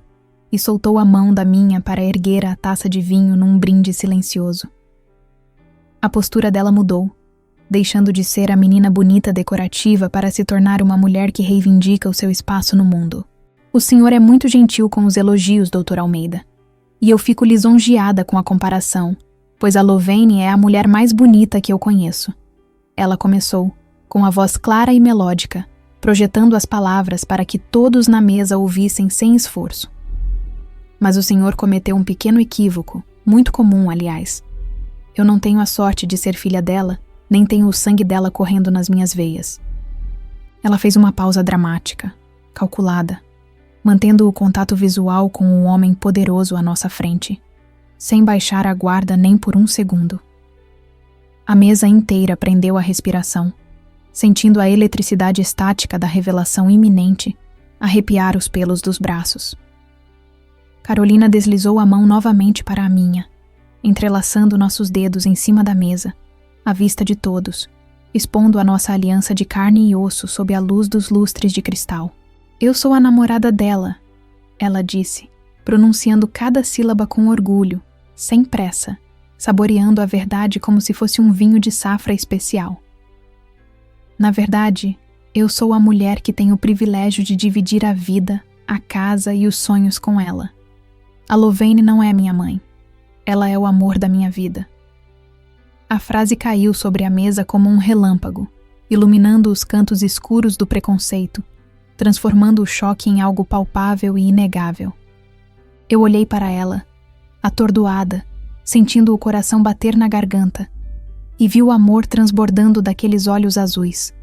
e soltou a mão da minha para erguer a taça de vinho num brinde silencioso. A postura dela mudou, deixando de ser a menina bonita decorativa para se tornar uma mulher que reivindica o seu espaço no mundo. O senhor é muito gentil com os elogios, Dr. Almeida. E eu fico lisonjeada com a comparação, pois a Lovane é a mulher mais bonita que eu conheço. Ela começou, com a voz clara e melódica, projetando as palavras para que todos na mesa ouvissem sem esforço. Mas o senhor cometeu um pequeno equívoco, muito comum, aliás. Eu não tenho a sorte de ser filha dela, nem tenho o sangue dela correndo nas minhas veias. Ela fez uma pausa dramática, calculada, mantendo o contato visual com um homem poderoso à nossa frente, sem baixar a guarda nem por um segundo. A mesa inteira prendeu a respiração, sentindo a eletricidade estática da revelação iminente arrepiar os pelos dos braços. Carolina deslizou a mão novamente para a minha, entrelaçando nossos dedos em cima da mesa, à vista de todos, expondo a nossa aliança de carne e osso sob a luz dos lustres de cristal. Eu sou a namorada dela, ela disse, pronunciando cada sílaba com orgulho, sem pressa, saboreando a verdade como se fosse um vinho de safra especial. Na verdade, eu sou a mulher que tem o privilégio de dividir a vida, a casa e os sonhos com ela. A Lovane não é minha mãe. Ela é o amor da minha vida. A frase caiu sobre a mesa como um relâmpago, iluminando os cantos escuros do preconceito, transformando o choque em algo palpável e inegável. Eu olhei para ela, atordoada, sentindo o coração bater na garganta, e vi o amor transbordando daqueles olhos azuis.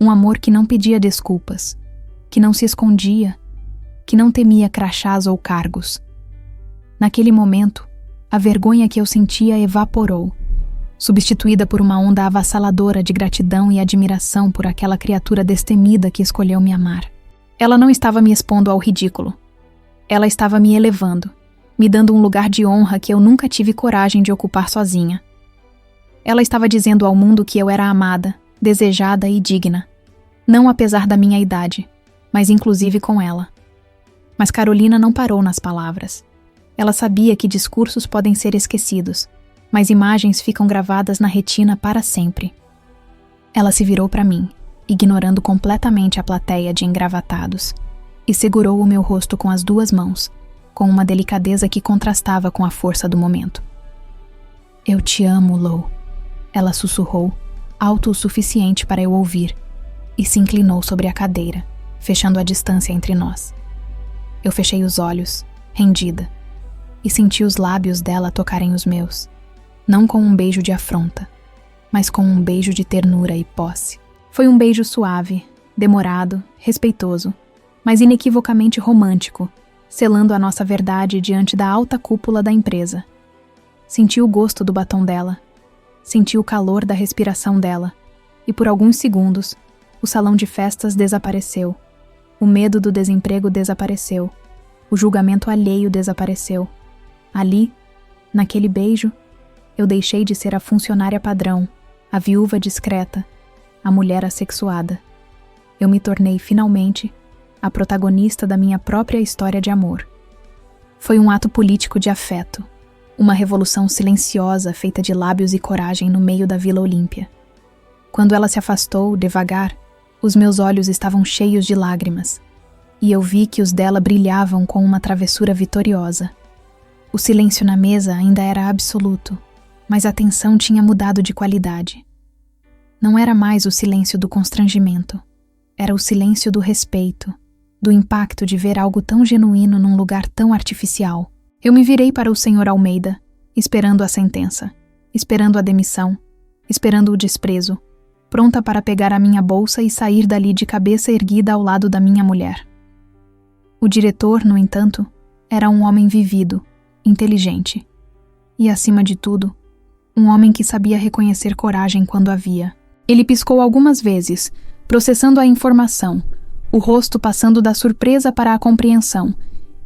Um amor que não pedia desculpas, que não se escondia, que não temia crachás ou cargos. Naquele momento, a vergonha que eu sentia evaporou, substituída por uma onda avassaladora de gratidão e admiração por aquela criatura destemida que escolheu me amar. Ela não estava me expondo ao ridículo. Ela estava me elevando, me dando um lugar de honra que eu nunca tive coragem de ocupar sozinha. Ela estava dizendo ao mundo que eu era amada, desejada e digna, não apesar da minha idade, mas inclusive com ela. Mas Carolina não parou nas palavras. Ela sabia que discursos podem ser esquecidos, mas imagens ficam gravadas na retina para sempre. Ela se virou para mim, ignorando completamente a plateia de engravatados, e segurou o meu rosto com as duas mãos, com uma delicadeza que contrastava com a força do momento. Eu te amo, Lou, ela sussurrou, alto o suficiente para eu ouvir, e se inclinou sobre a cadeira, fechando a distância entre nós. Eu fechei os olhos, rendida, e senti os lábios dela tocarem os meus, não com um beijo de afronta, mas com um beijo de ternura e posse. Foi um beijo suave, demorado, respeitoso, mas inequivocamente romântico, selando a nossa verdade diante da alta cúpula da empresa. Senti o gosto do batom dela, senti o calor da respiração dela, e por alguns segundos, o salão de festas desapareceu, o medo do desemprego desapareceu, o julgamento alheio desapareceu. Ali, naquele beijo, eu deixei de ser a funcionária padrão, a viúva discreta, a mulher assexuada. Eu me tornei, finalmente, a protagonista da minha própria história de amor. Foi um ato político de afeto, uma revolução silenciosa feita de lábios e coragem no meio da Vila Olímpia. Quando ela se afastou, devagar, os meus olhos estavam cheios de lágrimas, e eu vi que os dela brilhavam com uma travessura vitoriosa. O silêncio na mesa ainda era absoluto, mas a tensão tinha mudado de qualidade. Não era mais o silêncio do constrangimento, era o silêncio do respeito, do impacto de ver algo tão genuíno num lugar tão artificial. Eu me virei para o Sr. Almeida, esperando a sentença, esperando a demissão, esperando o desprezo, pronta para pegar a minha bolsa e sair dali de cabeça erguida ao lado da minha mulher. O diretor, no entanto, era um homem vivido, inteligente e, acima de tudo, um homem que sabia reconhecer coragem quando havia. Ele piscou algumas vezes, processando a informação, o rosto passando da surpresa para a compreensão,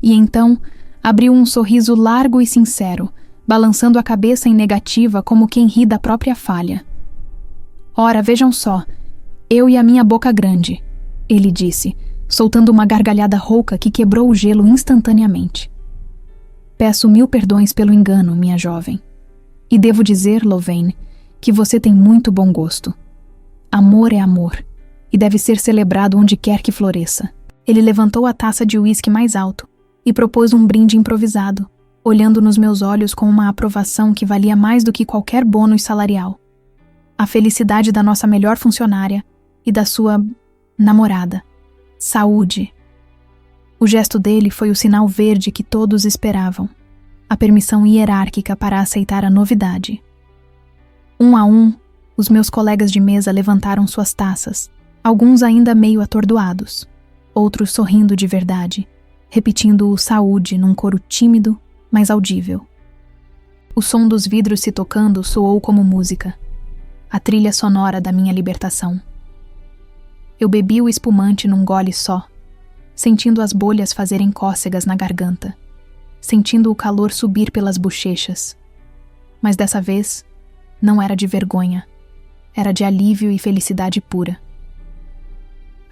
e então abriu um sorriso largo e sincero, balançando a cabeça em negativa como quem ri da própria falha. "Ora, vejam só, eu e a minha boca grande", ele disse, soltando uma gargalhada rouca que quebrou o gelo instantaneamente. "Peço 1000 perdões pelo engano, minha jovem. E devo dizer, Louvain, que você tem muito bom gosto. Amor é amor, e deve ser celebrado onde quer que floresça." Ele levantou a taça de uísque mais alto e propôs um brinde improvisado, olhando nos meus olhos com uma aprovação que valia mais do que qualquer bônus salarial. A felicidade da nossa melhor funcionária e da sua namorada. Saúde. O gesto dele foi o sinal verde que todos esperavam, a permissão hierárquica para aceitar a novidade. Um a um, os meus colegas de mesa levantaram suas taças, alguns ainda meio atordoados, outros sorrindo de verdade, repetindo o saúde num coro tímido, mas audível. O som dos vidros se tocando soou como música, a trilha sonora da minha libertação. Eu bebi o espumante num gole só, sentindo as bolhas fazerem cócegas na garganta, sentindo o calor subir pelas bochechas. Mas dessa vez, não era de vergonha, era de alívio e felicidade pura.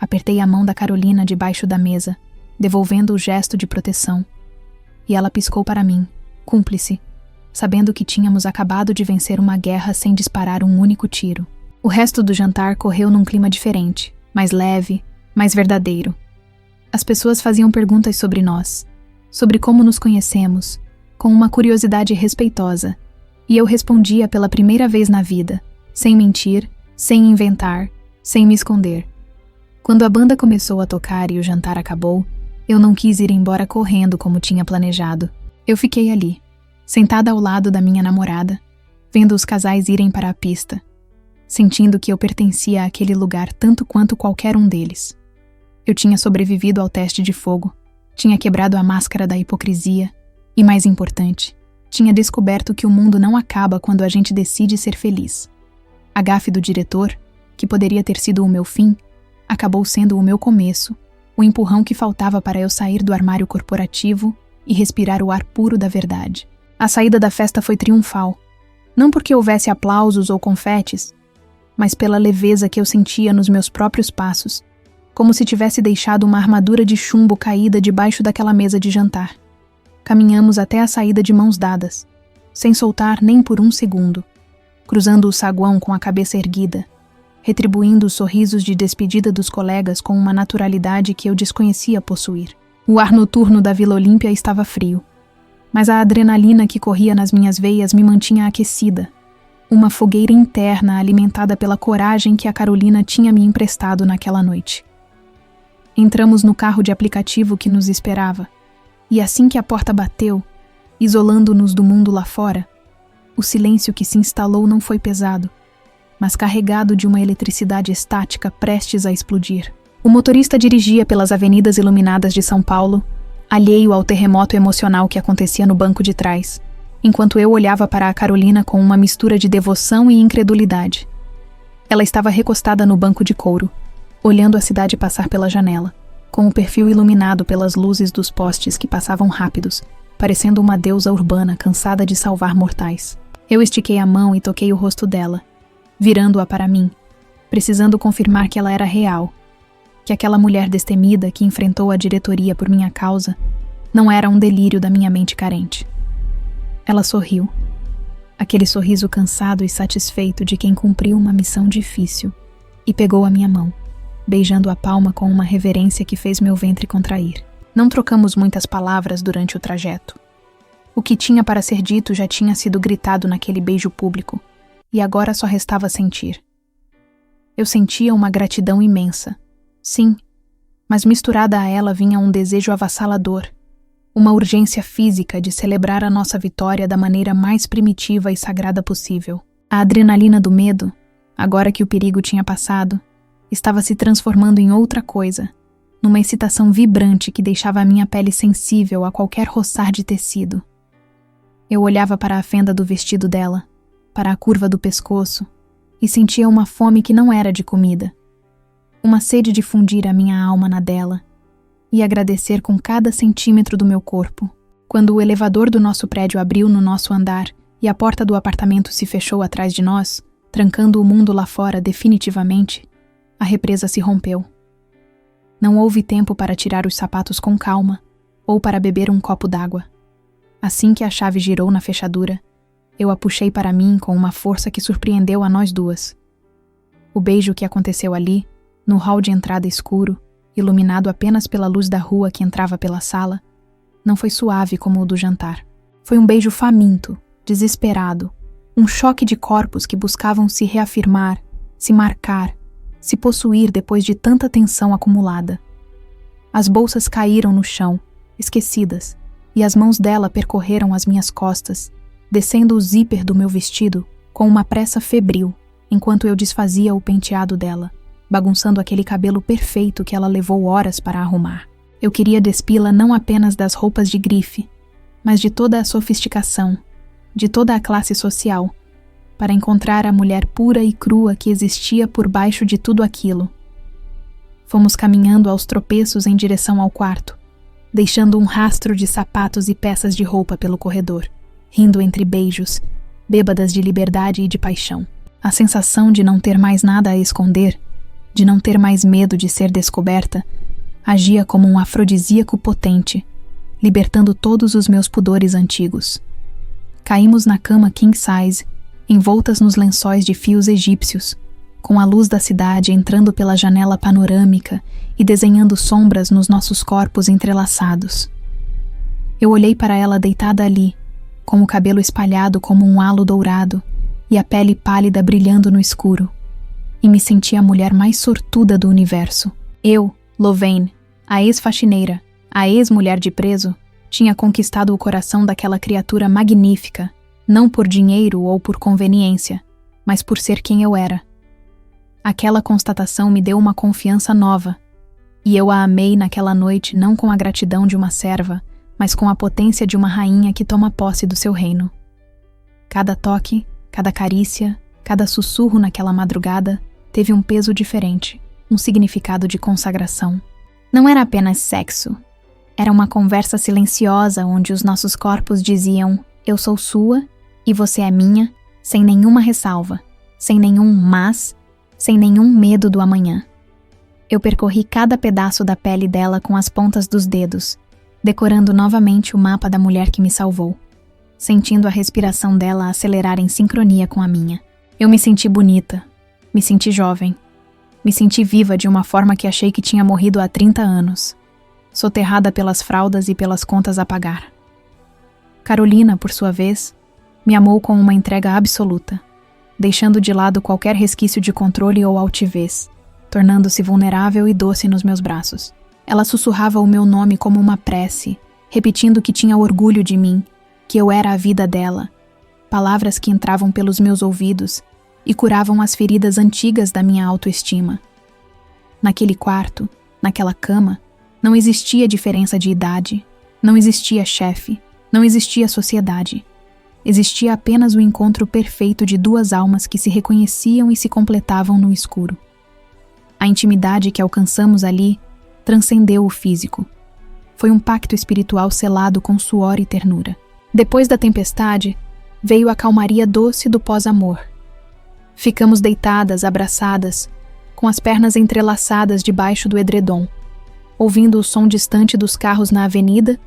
Apertei a mão da Carolina debaixo da mesa, devolvendo o gesto de proteção, e ela piscou para mim, cúmplice, sabendo que tínhamos acabado de vencer uma guerra sem disparar um único tiro. O resto do jantar correu num clima diferente, mais leve, mais verdadeiro. As pessoas faziam perguntas sobre nós, sobre como nos conhecemos, com uma curiosidade respeitosa, e eu respondia pela primeira vez na vida, sem mentir, sem inventar, sem me esconder. Quando a banda começou a tocar e o jantar acabou, eu não quis ir embora correndo como tinha planejado. Eu fiquei ali, sentada ao lado da minha namorada, vendo os casais irem para a pista, sentindo que eu pertencia àquele lugar tanto quanto qualquer um deles. Eu tinha sobrevivido ao teste de fogo, tinha quebrado a máscara da hipocrisia e, mais importante, tinha descoberto que o mundo não acaba quando a gente decide ser feliz. A gafe do diretor, que poderia ter sido o meu fim, acabou sendo o meu começo, o empurrão que faltava para eu sair do armário corporativo e respirar o ar puro da verdade. A saída da festa foi triunfal, não porque houvesse aplausos ou confetes, mas pela leveza que eu sentia nos meus próprios passos, como se tivesse deixado uma armadura de chumbo caída debaixo daquela mesa de jantar. Caminhamos até a saída de mãos dadas, sem soltar nem por um segundo, cruzando o saguão com a cabeça erguida, retribuindo os sorrisos de despedida dos colegas com uma naturalidade que eu desconhecia possuir. O ar noturno da Vila Olímpia estava frio, mas a adrenalina que corria nas minhas veias me mantinha aquecida, uma fogueira interna alimentada pela coragem que a Carolina tinha me emprestado naquela noite. Entramos no carro de aplicativo que nos esperava, e assim que a porta bateu, isolando-nos do mundo lá fora, o silêncio que se instalou não foi pesado, mas carregado de uma eletricidade estática prestes a explodir. O motorista dirigia pelas avenidas iluminadas de São Paulo, alheio ao terremoto emocional que acontecia no banco de trás, enquanto eu olhava para a Carolina com uma mistura de devoção e incredulidade. Ela estava recostada no banco de couro, olhando a cidade passar pela janela, com o perfil iluminado pelas luzes dos postes que passavam rápidos, parecendo uma deusa urbana cansada de salvar mortais. Eu estiquei a mão e toquei o rosto dela, virando-a para mim, precisando confirmar que ela era real, que aquela mulher destemida que enfrentou a diretoria por minha causa não era um delírio da minha mente carente. Ela sorriu, aquele sorriso cansado e satisfeito de quem cumpriu uma missão difícil, e pegou a minha mão. beijando a palma com uma reverência que fez meu ventre contrair. Não trocamos muitas palavras durante o trajeto. O que tinha para ser dito já tinha sido gritado naquele beijo público, e agora só restava sentir. Eu sentia uma gratidão imensa, sim, mas misturada a ela vinha um desejo avassalador, uma urgência física de celebrar a nossa vitória da maneira mais primitiva e sagrada possível. A adrenalina do medo, agora que o perigo tinha passado, estava se transformando em outra coisa, numa excitação vibrante que deixava a minha pele sensível a qualquer roçar de tecido. Eu olhava para a fenda do vestido dela, para a curva do pescoço, e sentia uma fome que não era de comida, uma sede de fundir a minha alma na dela e agradecer com cada centímetro do meu corpo. Quando o elevador do nosso prédio abriu no nosso andar e a porta do apartamento se fechou atrás de nós, trancando o mundo lá fora definitivamente, a represa se rompeu. Não houve tempo para tirar os sapatos com calma ou para beber um copo d'água. Assim que a chave girou na fechadura, eu a puxei para mim com uma força que surpreendeu a nós duas. O beijo que aconteceu ali, no hall de entrada escuro, iluminado apenas pela luz da rua que entrava pela sala, não foi suave como o do jantar. Foi um beijo faminto, desesperado, um choque de corpos que buscavam se reafirmar, se marcar, se possuir depois de tanta tensão acumulada. As bolsas caíram no chão, esquecidas, e as mãos dela percorreram as minhas costas, descendo o zíper do meu vestido com uma pressa febril, enquanto eu desfazia o penteado dela, bagunçando aquele cabelo perfeito que ela levou horas para arrumar. Eu queria despi-la não apenas das roupas de grife, mas de toda a sofisticação, de toda a classe social, para encontrar a mulher pura e crua que existia por baixo de tudo aquilo. Fomos caminhando aos tropeços em direção ao quarto, deixando um rastro de sapatos e peças de roupa pelo corredor, rindo entre beijos, bêbadas de liberdade e de paixão. A sensação de não ter mais nada a esconder, de não ter mais medo de ser descoberta, agia como um afrodisíaco potente, libertando todos os meus pudores antigos. Caímos na cama king size, envoltas nos lençóis de fios egípcios, com a luz da cidade entrando pela janela panorâmica e desenhando sombras nos nossos corpos entrelaçados. Eu olhei para ela deitada ali, com o cabelo espalhado como um halo dourado e a pele pálida brilhando no escuro, e me senti a mulher mais sortuda do universo. Eu, Lorraine, a ex-faxineira, a ex-mulher de preso, tinha conquistado o coração daquela criatura magnífica, não por dinheiro ou por conveniência, mas por ser quem eu era. Aquela constatação me deu uma confiança nova, e eu a amei naquela noite não com a gratidão de uma serva, mas com a potência de uma rainha que toma posse do seu reino. Cada toque, cada carícia, cada sussurro naquela madrugada teve um peso diferente, um significado de consagração. Não era apenas sexo. Era uma conversa silenciosa onde os nossos corpos diziam: eu sou sua e você é minha, sem nenhuma ressalva, sem nenhum mas, sem nenhum medo do amanhã. Eu percorri cada pedaço da pele dela com as pontas dos dedos, decorando novamente o mapa da mulher que me salvou, sentindo a respiração dela acelerar em sincronia com a minha. Eu me senti bonita, me senti jovem, me senti viva de uma forma que achei que tinha morrido há 30 anos, soterrada pelas fraldas e pelas contas a pagar. Carolina, por sua vez, me amou com uma entrega absoluta, deixando de lado qualquer resquício de controle ou altivez, tornando-se vulnerável e doce nos meus braços. Ela sussurrava o meu nome como uma prece, repetindo que tinha orgulho de mim, que eu era a vida dela, palavras que entravam pelos meus ouvidos e curavam as feridas antigas da minha autoestima. Naquele quarto, naquela cama, não existia diferença de idade, não existia chefe, não existia sociedade. Existia apenas o encontro perfeito de duas almas que se reconheciam e se completavam no escuro. A intimidade que alcançamos ali transcendeu o físico. Foi um pacto espiritual selado com suor e ternura. Depois da tempestade, veio a calmaria doce do pós-amor. Ficamos deitadas, abraçadas, com as pernas entrelaçadas debaixo do edredom, ouvindo o som distante dos carros na avenida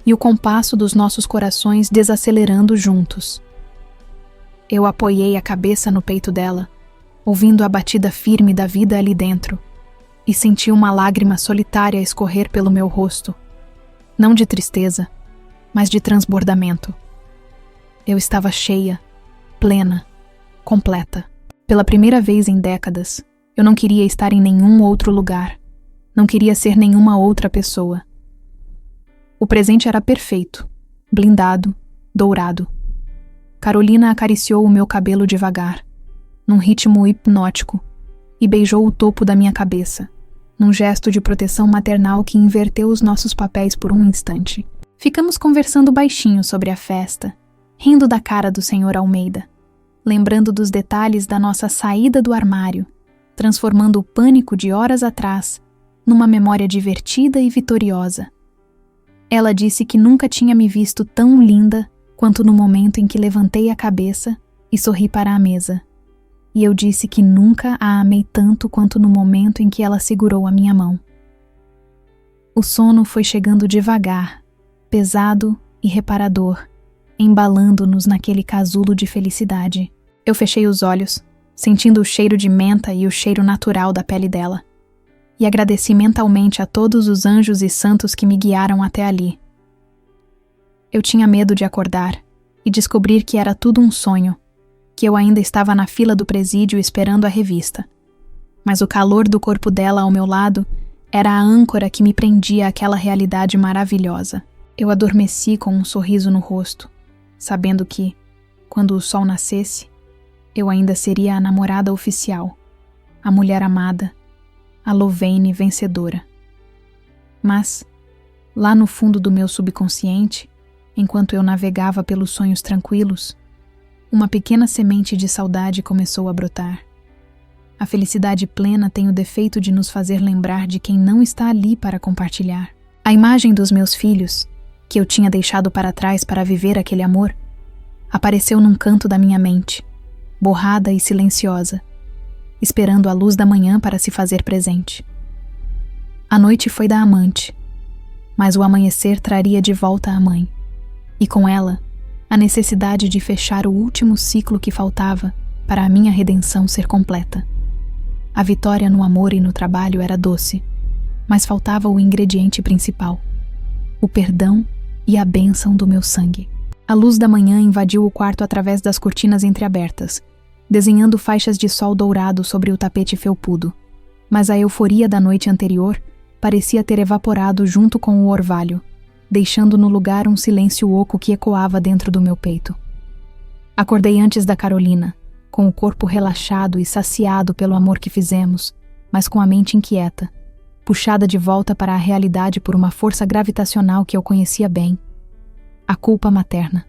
e o compasso dos nossos corações desacelerando juntos. Eu apoiei a cabeça no peito dela, ouvindo a batida firme da vida ali dentro, e senti uma lágrima solitária escorrer pelo meu rosto, não de tristeza, mas de transbordamento. Eu estava cheia, plena, completa. Pela primeira vez em décadas, eu não queria estar em nenhum outro lugar, não queria ser nenhuma outra pessoa. O presente era perfeito, blindado, dourado. Carolina acariciou o meu cabelo devagar, num ritmo hipnótico, e beijou o topo da minha cabeça, num gesto de proteção maternal que inverteu os nossos papéis por um instante. Ficamos conversando baixinho sobre a festa, rindo da cara do Sr. Almeida, lembrando dos detalhes da nossa saída do armário, transformando o pânico de horas atrás numa memória divertida e vitoriosa. Ela disse que nunca tinha me visto tão linda quanto no momento em que levantei a cabeça e sorri para a mesa. E eu disse que nunca a amei tanto quanto no momento em que ela segurou a minha mão. O sono foi chegando devagar, pesado e reparador, embalando-nos naquele casulo de felicidade. Eu fechei os olhos, sentindo o cheiro de menta e o cheiro natural da pele dela, e agradeci mentalmente a todos os anjos e santos que me guiaram até ali. Eu tinha medo de acordar e descobrir que era tudo um sonho, que eu ainda estava na fila do presídio esperando a revista. Mas o calor do corpo dela ao meu lado era a âncora que me prendia àquela realidade maravilhosa. Eu adormeci com um sorriso no rosto, sabendo que, quando o sol nascesse, eu ainda seria a namorada oficial, a mulher amada, a Louvaine vencedora. Mas, lá no fundo do meu subconsciente, enquanto eu navegava pelos sonhos tranquilos, uma pequena semente de saudade começou a brotar. A felicidade plena tem o defeito de nos fazer lembrar de quem não está ali para compartilhar. A imagem dos meus filhos, que eu tinha deixado para trás para viver aquele amor, apareceu num canto da minha mente, borrada e silenciosa, esperando a luz da manhã para se fazer presente. A noite foi da amante, mas o amanhecer traria de volta a mãe, e com ela, a necessidade de fechar o último ciclo que faltava para a minha redenção ser completa. A vitória no amor e no trabalho era doce, mas faltava o ingrediente principal, o perdão e a bênção do meu sangue. A luz da manhã invadiu o quarto através das cortinas entreabertas, desenhando faixas de sol dourado sobre o tapete felpudo, mas a euforia da noite anterior parecia ter evaporado junto com o orvalho, deixando no lugar um silêncio oco que ecoava dentro do meu peito. Acordei antes da Carolina, com o corpo relaxado e saciado pelo amor que fizemos, mas com a mente inquieta, puxada de volta para a realidade por uma força gravitacional que eu conhecia bem: a culpa materna.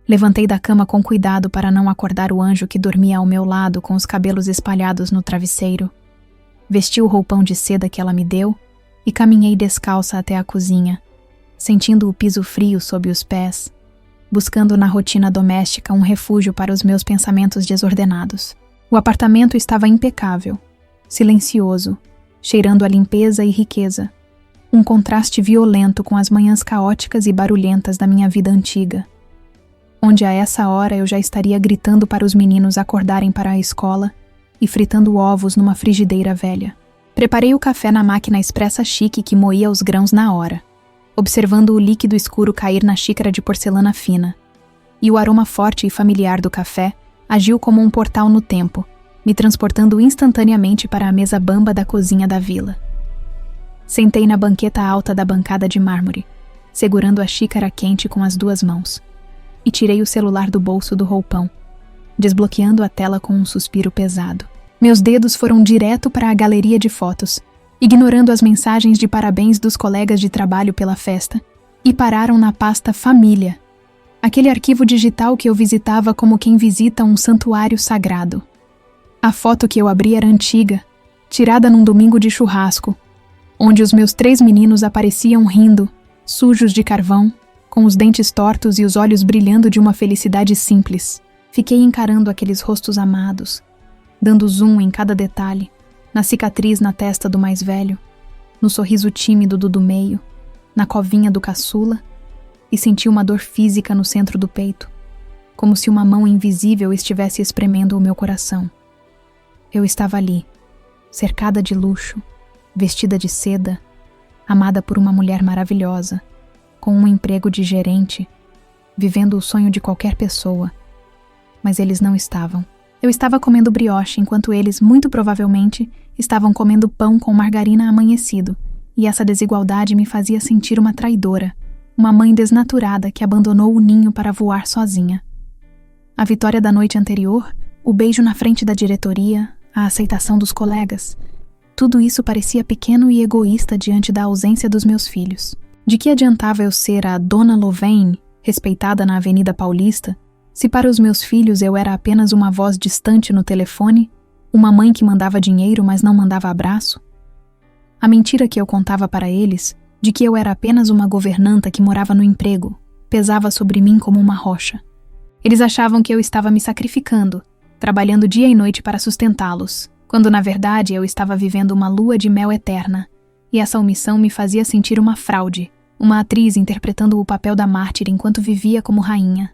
Levantei da cama com cuidado para não acordar o anjo que dormia ao meu lado com os cabelos espalhados no travesseiro. Vesti o roupão de seda que ela me deu e caminhei descalça até a cozinha, sentindo o piso frio sob os pés, buscando na rotina doméstica um refúgio para os meus pensamentos desordenados. O apartamento estava impecável, silencioso, cheirando a limpeza e riqueza, um contraste violento com as manhãs caóticas e barulhentas da minha vida antiga, onde a essa hora eu já estaria gritando para os meninos acordarem para a escola e fritando ovos numa frigideira velha. Preparei o café na máquina expressa chique que moía os grãos na hora, observando o líquido escuro cair na xícara de porcelana fina, e o aroma forte e familiar do café agiu como um portal no tempo, me transportando instantaneamente para a mesa bamba da cozinha da vila. Sentei na banqueta alta da bancada de mármore, segurando a xícara quente com as duas mãos, e tirei o celular do bolso do roupão, desbloqueando a tela com um suspiro pesado. Meus dedos foram direto para a galeria de fotos, ignorando as mensagens de parabéns dos colegas de trabalho pela festa, e pararam na pasta Família, aquele arquivo digital que eu visitava como quem visita um santuário sagrado. A foto que eu abri era antiga, tirada num domingo de churrasco, onde os meus 3 meninos apareciam rindo, sujos de carvão, com os dentes tortos e os olhos brilhando de uma felicidade simples. Fiquei encarando aqueles rostos amados, dando zoom em cada detalhe, na cicatriz na testa do mais velho, no sorriso tímido do meio, na covinha do caçula, e senti uma dor física no centro do peito, como se uma mão invisível estivesse espremendo o meu coração. Eu estava ali, cercada de luxo, vestida de seda, amada por uma mulher maravilhosa, com um emprego de gerente, vivendo o sonho de qualquer pessoa. Mas eles não estavam. Eu estava comendo brioche enquanto eles, muito provavelmente, estavam comendo pão com margarina amanhecido, e essa desigualdade me fazia sentir uma traidora, uma mãe desnaturada que abandonou o ninho para voar sozinha. A vitória da noite anterior, o beijo na frente da diretoria, a aceitação dos colegas, tudo isso parecia pequeno e egoísta diante da ausência dos meus filhos. De que adiantava eu ser a Dona Louvain, respeitada na Avenida Paulista, se para os meus filhos eu era apenas uma voz distante no telefone, uma mãe que mandava dinheiro, mas não mandava abraço? A mentira que eu contava para eles, de que eu era apenas uma governanta que morava no emprego, pesava sobre mim como uma rocha. Eles achavam que eu estava me sacrificando, trabalhando dia e noite para sustentá-los, quando na verdade eu estava vivendo uma lua de mel eterna, e essa omissão me fazia sentir uma fraude, uma atriz interpretando o papel da mártir enquanto vivia como rainha.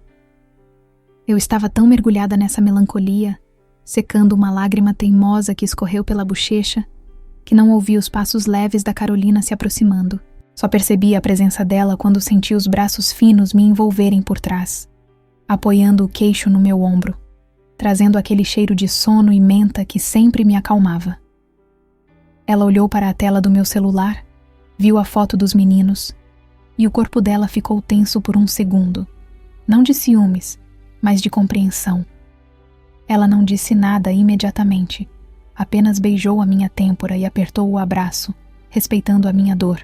Eu estava tão mergulhada nessa melancolia, secando uma lágrima teimosa que escorreu pela bochecha, que não ouvi os passos leves da Carolina se aproximando. Só percebi a presença dela quando senti os braços finos me envolverem por trás, apoiando o queixo no meu ombro, trazendo aquele cheiro de sono e menta que sempre me acalmava. Ela olhou para a tela do meu celular, viu a foto dos meninos, e o corpo dela ficou tenso por um segundo, não de ciúmes, mas de compreensão. Ela não disse nada imediatamente, apenas beijou a minha têmpora e apertou o abraço, respeitando a minha dor,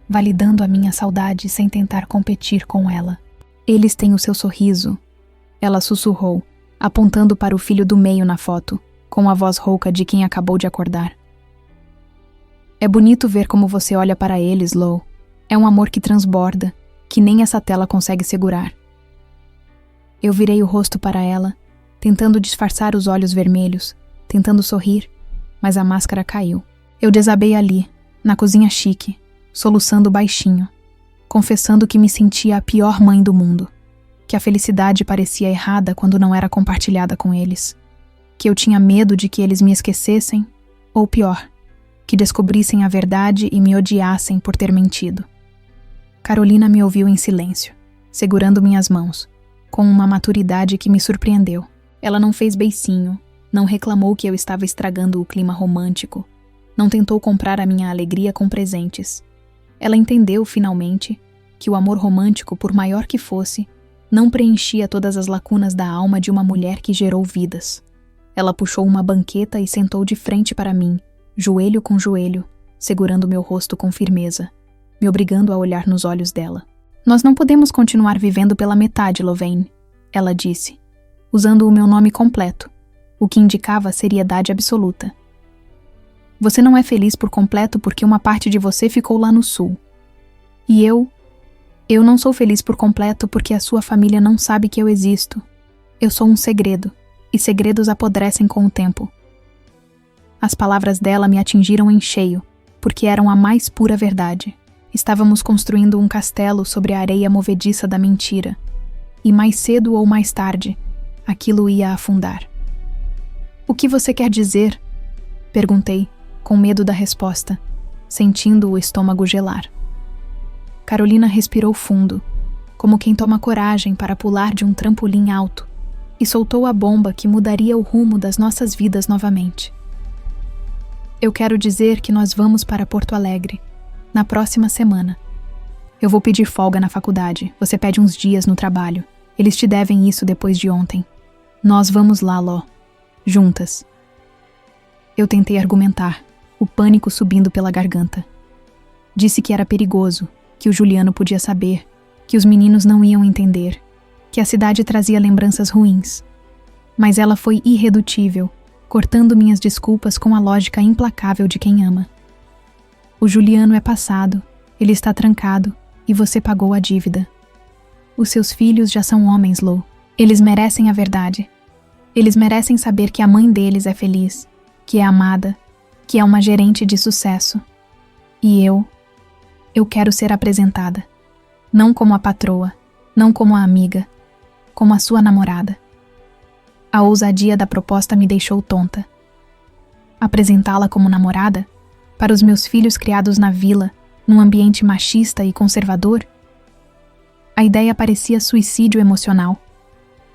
validando a minha saudade sem tentar competir com ela. Eles têm o seu sorriso, ela sussurrou, apontando para o filho do meio na foto, com a voz rouca de quem acabou de acordar. É bonito ver como você olha para eles, Lou. É um amor que transborda, que nem essa tela consegue segurar. Eu virei o rosto para ela, tentando disfarçar os olhos vermelhos, tentando sorrir, mas a máscara caiu. Eu desabei ali, na cozinha chique, soluçando baixinho, confessando que me sentia a pior mãe do mundo, que a felicidade parecia errada quando não era compartilhada com eles, que eu tinha medo de que eles me esquecessem, ou pior, que descobrissem a verdade e me odiassem por ter mentido. Carolina me ouviu em silêncio, segurando minhas mãos, com uma maturidade que me surpreendeu. Ela não fez beicinho, não reclamou que eu estava estragando o clima romântico, não tentou comprar a minha alegria com presentes. Ela entendeu, finalmente, que o amor romântico, por maior que fosse, não preenchia todas as lacunas da alma de uma mulher que gerou vidas. Ela puxou uma banqueta e sentou de frente para mim, joelho com joelho, segurando meu rosto com firmeza, me obrigando a olhar nos olhos dela. Nós não podemos continuar vivendo pela metade, Louvain, ela disse, usando o meu nome completo, o que indicava seriedade absoluta. Você não é feliz por completo porque uma parte de você ficou lá no sul. E eu não sou feliz por completo porque a sua família não sabe que eu existo. Eu sou um segredo, e segredos apodrecem com o tempo. As palavras dela me atingiram em cheio, porque eram a mais pura verdade. Estávamos construindo um castelo sobre a areia movediça da mentira, e mais cedo ou mais tarde, aquilo ia afundar. O que você quer dizer? Perguntei, com medo da resposta, sentindo o estômago gelar. Carolina respirou fundo, como quem toma coragem para pular de um trampolim alto, e soltou a bomba que mudaria o rumo das nossas vidas novamente. Eu quero dizer que nós vamos para Porto Alegre, na próxima semana. Eu vou pedir folga na faculdade, você pede uns dias no trabalho. Eles te devem isso depois de ontem. Nós vamos lá, Ló. Juntas. Eu tentei argumentar, o pânico subindo pela garganta. Disse que era perigoso, que o Juliano podia saber, que os meninos não iam entender, que a cidade trazia lembranças ruins. Mas ela foi irredutível, cortando minhas desculpas com a lógica implacável de quem ama. O Juliano é passado, ele está trancado, e você pagou a dívida. Os seus filhos já são homens, Lou. Eles merecem a verdade. Eles merecem saber que a mãe deles é feliz, que é amada, que é uma gerente de sucesso. E eu quero ser apresentada. Não como a patroa, não como a amiga, como a sua namorada. A ousadia da proposta me deixou tonta. Apresentá-la como namorada? Para os meus filhos criados na vila, num ambiente machista e conservador? A ideia parecia suicídio emocional.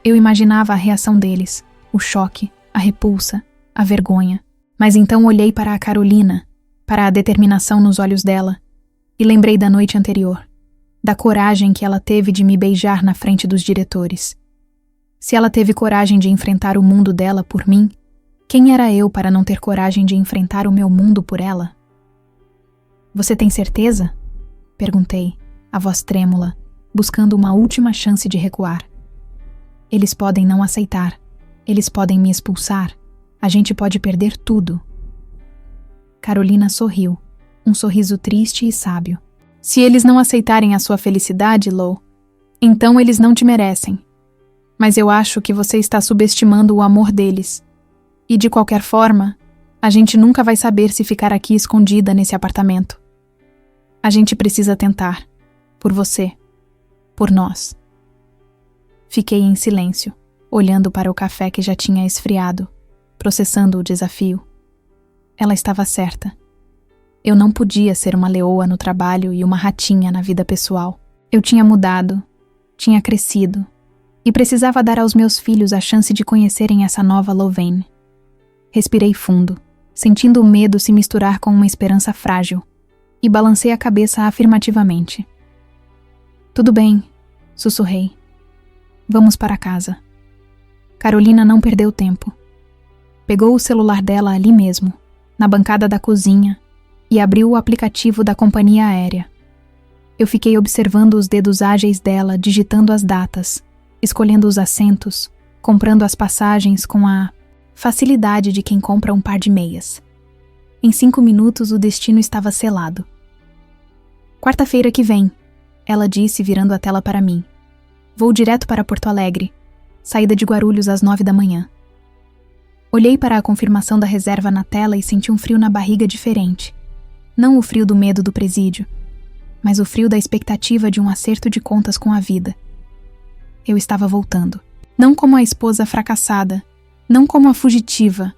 Eu imaginava a reação deles, o choque, a repulsa, a vergonha. Mas então olhei para a Carolina, para a determinação nos olhos dela, e lembrei da noite anterior, da coragem que ela teve de me beijar na frente dos diretores. Se ela teve coragem de enfrentar o mundo dela por mim, quem era eu para não ter coragem de enfrentar o meu mundo por ela? Você tem certeza? Perguntei, a voz trêmula, buscando uma última chance de recuar. Eles podem não aceitar. Eles podem me expulsar. A gente pode perder tudo. Carolina sorriu, um sorriso triste e sábio. Se eles não aceitarem a sua felicidade, Lo, então eles não te merecem. Mas eu acho que você está subestimando o amor deles. E de qualquer forma, a gente nunca vai saber se ficar aqui escondida nesse apartamento. A gente precisa tentar. Por você. Por nós. Fiquei em silêncio, olhando para o café que já tinha esfriado, processando o desafio. Ela estava certa. Eu não podia ser uma leoa no trabalho e uma ratinha na vida pessoal. Eu tinha mudado, tinha crescido, e precisava dar aos meus filhos a chance de conhecerem essa nova Lorraine. Respirei fundo, sentindo o medo se misturar com uma esperança frágil, e balancei a cabeça afirmativamente. Tudo bem, sussurrei. Vamos para casa. Carolina não perdeu tempo. Pegou o celular dela ali mesmo, na bancada da cozinha, e abriu o aplicativo da companhia aérea. Eu fiquei observando os dedos ágeis dela, digitando as datas, escolhendo os assentos, comprando as passagens com a facilidade de quem compra um par de meias. Em 5 minutos o destino estava selado. Quarta-feira que vem, ela disse virando a tela para mim. Vou direto para Porto Alegre, saída de Guarulhos às 9 da manhã. Olhei para a confirmação da reserva na tela e senti um frio na barriga diferente. Não o frio do medo do presídio, mas o frio da expectativa de um acerto de contas com a vida. Eu estava voltando. Não como a esposa fracassada, não como a fugitiva,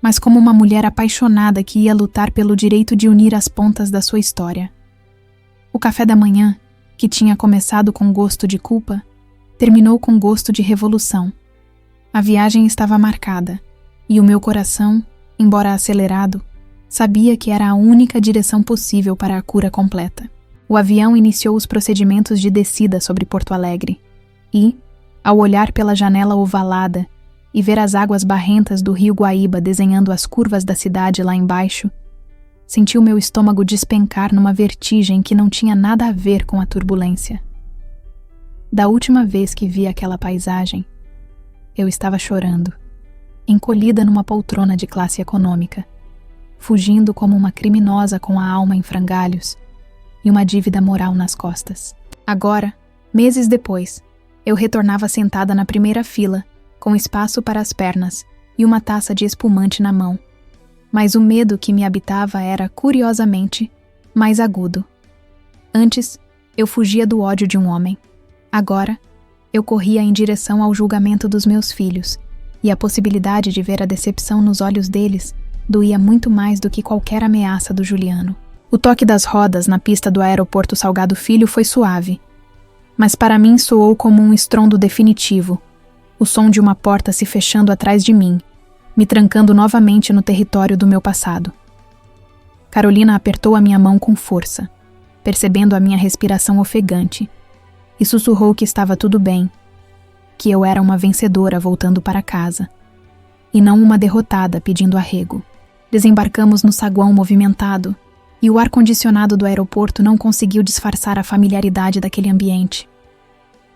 mas como uma mulher apaixonada que ia lutar pelo direito de unir as pontas da sua história. O café da manhã, que tinha começado com gosto de culpa, terminou com gosto de revolução. A viagem estava marcada, e o meu coração, embora acelerado, sabia que era a única direção possível para a cura completa. O avião iniciou os procedimentos de descida sobre Porto Alegre, e, ao olhar pela janela ovalada e ver as águas barrentas do rio Guaíba desenhando as curvas da cidade lá embaixo, senti o meu estômago despencar numa vertigem que não tinha nada a ver com a turbulência. Da última vez que vi aquela paisagem, eu estava chorando, encolhida numa poltrona de classe econômica, fugindo como uma criminosa com a alma em frangalhos e uma dívida moral nas costas. Agora, meses depois, eu retornava sentada na primeira fila, com espaço para as pernas e uma taça de espumante na mão. Mas o medo que me habitava era, curiosamente, mais agudo. Antes, eu fugia do ódio de um homem. Agora, eu corria em direção ao julgamento dos meus filhos, e a possibilidade de ver a decepção nos olhos deles doía muito mais do que qualquer ameaça do Juliano. O toque das rodas na pista do aeroporto Salgado Filho foi suave, mas para mim soou como um estrondo definitivo, o som de uma porta se fechando atrás de mim, me trancando novamente no território do meu passado. Carolina apertou a minha mão com força, percebendo a minha respiração ofegante, e sussurrou que estava tudo bem, que eu era uma vencedora voltando para casa, e não uma derrotada pedindo arrego. Desembarcamos no saguão movimentado, e o ar-condicionado do aeroporto não conseguiu disfarçar a familiaridade daquele ambiente.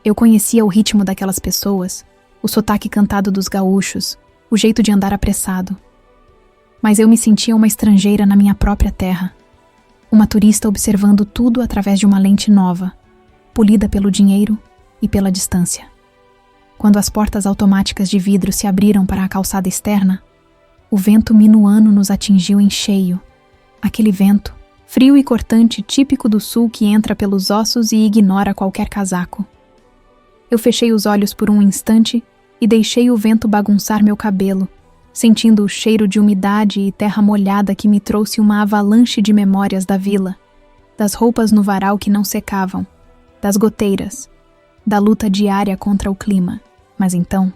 Eu conhecia o ritmo daquelas pessoas, o sotaque cantado dos gaúchos, o jeito de andar apressado. Mas eu me sentia uma estrangeira na minha própria terra, uma turista observando tudo através de uma lente nova, polida pelo dinheiro e pela distância. Quando as portas automáticas de vidro se abriram para a calçada externa, o vento minuano nos atingiu em cheio. Aquele vento, frio e cortante típico do sul que entra pelos ossos e ignora qualquer casaco. Eu fechei os olhos por um instante e deixei o vento bagunçar meu cabelo, sentindo o cheiro de umidade e terra molhada que me trouxe uma avalanche de memórias da vila, das roupas no varal que não secavam, das goteiras, da luta diária contra o clima. Mas então,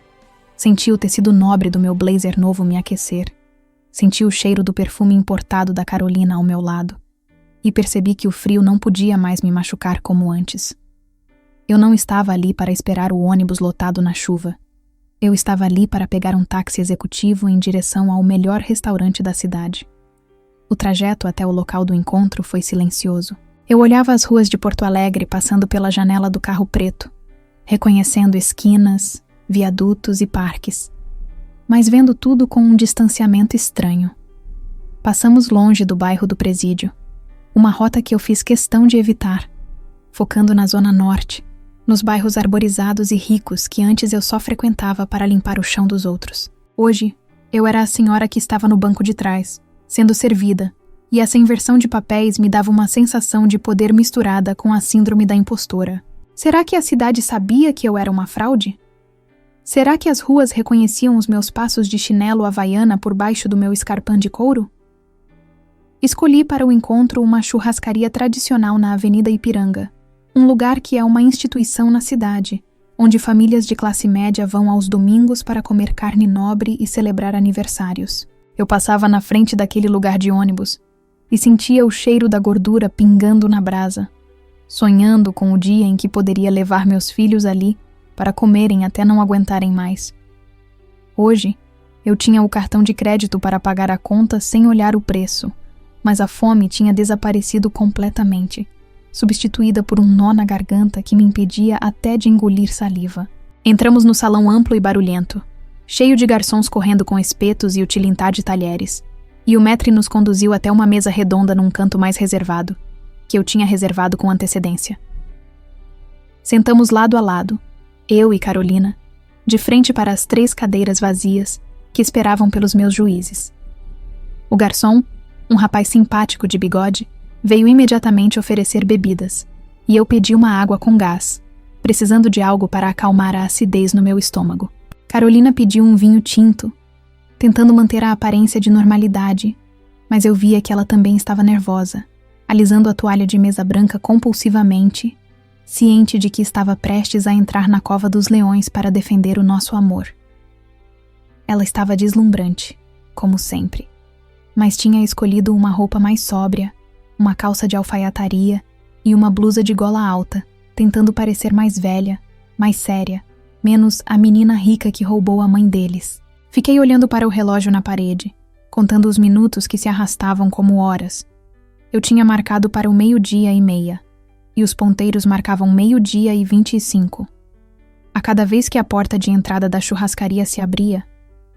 senti o tecido nobre do meu blazer novo me aquecer. Senti o cheiro do perfume importado da Carolina ao meu lado e percebi que o frio não podia mais me machucar como antes. Eu não estava ali para esperar o ônibus lotado na chuva. Eu estava ali para pegar um táxi executivo em direção ao melhor restaurante da cidade. O trajeto até o local do encontro foi silencioso. Eu olhava as ruas de Porto Alegre passando pela janela do carro preto, reconhecendo esquinas, viadutos e parques, mas vendo tudo com um distanciamento estranho. Passamos longe do bairro do Presídio, uma rota que eu fiz questão de evitar, focando na Zona Norte, nos bairros arborizados e ricos que antes eu só frequentava para limpar o chão dos outros. Hoje, eu era a senhora que estava no banco de trás, sendo servida, e essa inversão de papéis me dava uma sensação de poder misturada com a síndrome da impostora. Será que a cidade sabia que eu era uma fraude? Será que as ruas reconheciam os meus passos de chinelo havaiana por baixo do meu escarpão de couro? Escolhi para o encontro uma churrascaria tradicional na Avenida Ipiranga, um lugar que é uma instituição na cidade, onde famílias de classe média vão aos domingos para comer carne nobre e celebrar aniversários. Eu passava na frente daquele lugar de ônibus e sentia o cheiro da gordura pingando na brasa, sonhando com o dia em que poderia levar meus filhos ali para comerem até não aguentarem mais. Hoje, eu tinha o cartão de crédito para pagar a conta sem olhar o preço, mas a fome tinha desaparecido completamente, substituída por um nó na garganta que me impedia até de engolir saliva. Entramos no salão amplo e barulhento, cheio de garçons correndo com espetos e o tilintar de talheres, e o maître nos conduziu até uma mesa redonda num canto mais reservado, que eu tinha reservado com antecedência. Sentamos lado a lado, eu e Carolina, de frente para as 3 cadeiras vazias que esperavam pelos meus juízes. O garçom, um rapaz simpático de bigode, veio imediatamente oferecer bebidas, e eu pedi uma água com gás, precisando de algo para acalmar a acidez no meu estômago. Carolina pediu um vinho tinto, tentando manter a aparência de normalidade, mas eu via que ela também estava nervosa, alisando a toalha de mesa branca compulsivamente, ciente de que estava prestes a entrar na cova dos leões para defender o nosso amor. Ela estava deslumbrante, como sempre, mas tinha escolhido uma roupa mais sóbria, uma calça de alfaiataria e uma blusa de gola alta, tentando parecer mais velha, mais séria, menos a menina rica que roubou a mãe deles. Fiquei olhando para o relógio na parede, contando os minutos que se arrastavam como horas. Eu tinha marcado para o 12:30, e os ponteiros marcavam 12:25. A cada vez que a porta de entrada da churrascaria se abria,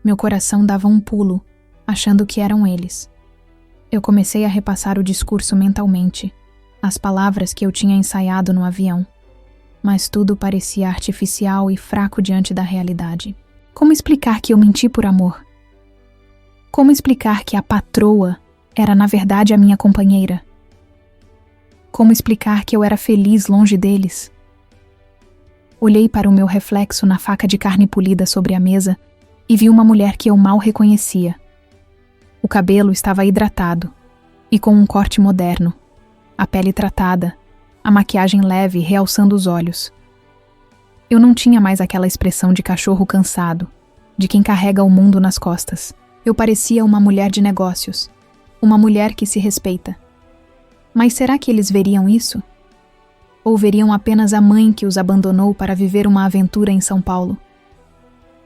meu coração dava um pulo, achando que eram eles. Eu comecei a repassar o discurso mentalmente, as palavras que eu tinha ensaiado no avião, mas tudo parecia artificial e fraco diante da realidade. Como explicar que eu menti por amor? Como explicar que a patroa era na verdade a minha companheira? Como explicar que eu era feliz longe deles? Olhei para o meu reflexo na faca de carne polida sobre a mesa e vi uma mulher que eu mal reconhecia. O cabelo estava hidratado e com um corte moderno, a pele tratada, a maquiagem leve realçando os olhos. Eu não tinha mais aquela expressão de cachorro cansado, de quem carrega o mundo nas costas. Eu parecia uma mulher de negócios, uma mulher que se respeita. Mas será que eles veriam isso? Ou veriam apenas a mãe que os abandonou para viver uma aventura em São Paulo?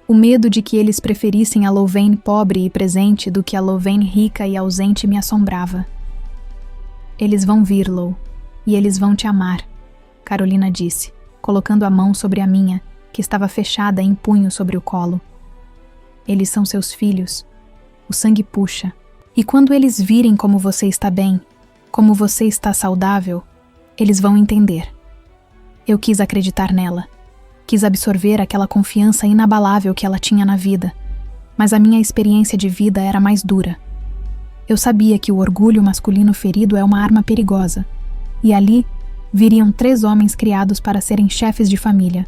O medo de que eles preferissem a Louvaine pobre e presente do que a Louvaine rica e ausente me assombrava. Eles vão vir, Lou, e eles vão te amar, Carolina disse, colocando a mão sobre a minha, que estava fechada em punho sobre o colo. Eles são seus filhos. O sangue puxa. E quando eles virem como você está bem, como você está saudável, eles vão entender. Eu quis acreditar nela. Quis absorver aquela confiança inabalável que ela tinha na vida. Mas a minha experiência de vida era mais dura. Eu sabia que o orgulho masculino ferido é uma arma perigosa. E ali viriam 3 homens criados para serem chefes de família,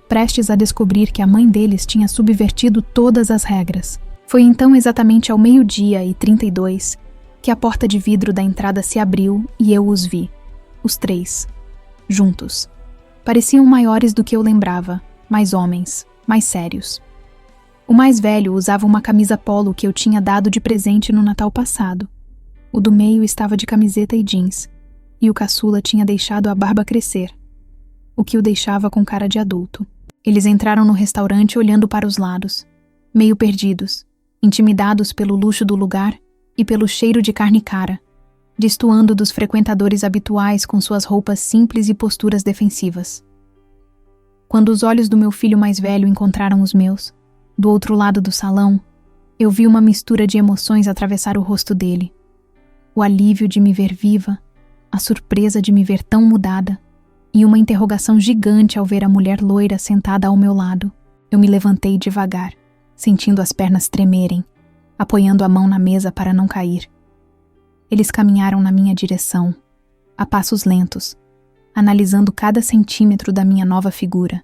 prestes a descobrir que a mãe deles tinha subvertido todas as regras. Foi então exatamente ao 12:32 que a porta de vidro da entrada se abriu e eu os vi, os 3, juntos. Pareciam maiores do que eu lembrava, mais homens, mais sérios. O mais velho usava uma camisa polo que eu tinha dado de presente no Natal passado. O do meio estava de camiseta e jeans, e o caçula tinha deixado a barba crescer, o que o deixava com cara de adulto. Eles entraram no restaurante olhando para os lados, meio perdidos, intimidados pelo luxo do lugar e pelo cheiro de carne cara, destoando dos frequentadores habituais com suas roupas simples e posturas defensivas. Quando os olhos do meu filho mais velho encontraram os meus, do outro lado do salão, eu vi uma mistura de emoções atravessar o rosto dele. O alívio de me ver viva, a surpresa de me ver tão mudada, e uma interrogação gigante ao ver a mulher loira sentada ao meu lado. Eu me levantei devagar, sentindo as pernas tremerem, apoiando a mão na mesa para não cair. Eles caminharam na minha direção, a passos lentos, analisando cada centímetro da minha nova figura,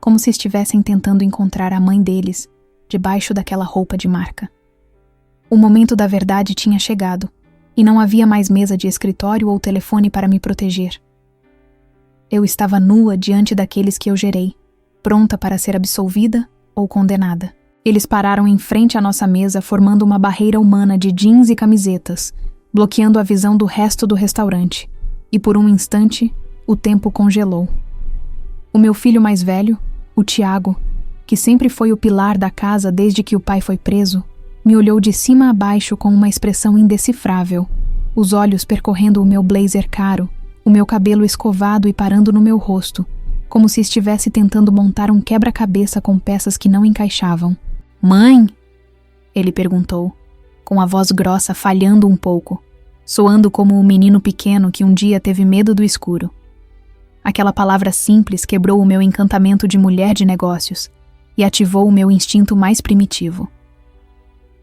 como se estivessem tentando encontrar a mãe deles debaixo daquela roupa de marca. O momento da verdade tinha chegado, e não havia mais mesa de escritório ou telefone para me proteger. Eu estava nua diante daqueles que eu gerei, pronta para ser absolvida ou condenada. Eles pararam em frente à nossa mesa, formando uma barreira humana de jeans e camisetas, bloqueando a visão do resto do restaurante, e por um instante, o tempo congelou. O meu filho mais velho, o Tiago, que sempre foi o pilar da casa desde que o pai foi preso, me olhou de cima a baixo com uma expressão indecifrável, os olhos percorrendo o meu blazer caro, o meu cabelo escovado e parando no meu rosto, como se estivesse tentando montar um quebra-cabeça com peças que não encaixavam. "Mãe?" ele perguntou, com a voz grossa falhando um pouco, soando como um menino pequeno que um dia teve medo do escuro. Aquela palavra simples quebrou o meu encantamento de mulher de negócios e ativou o meu instinto mais primitivo.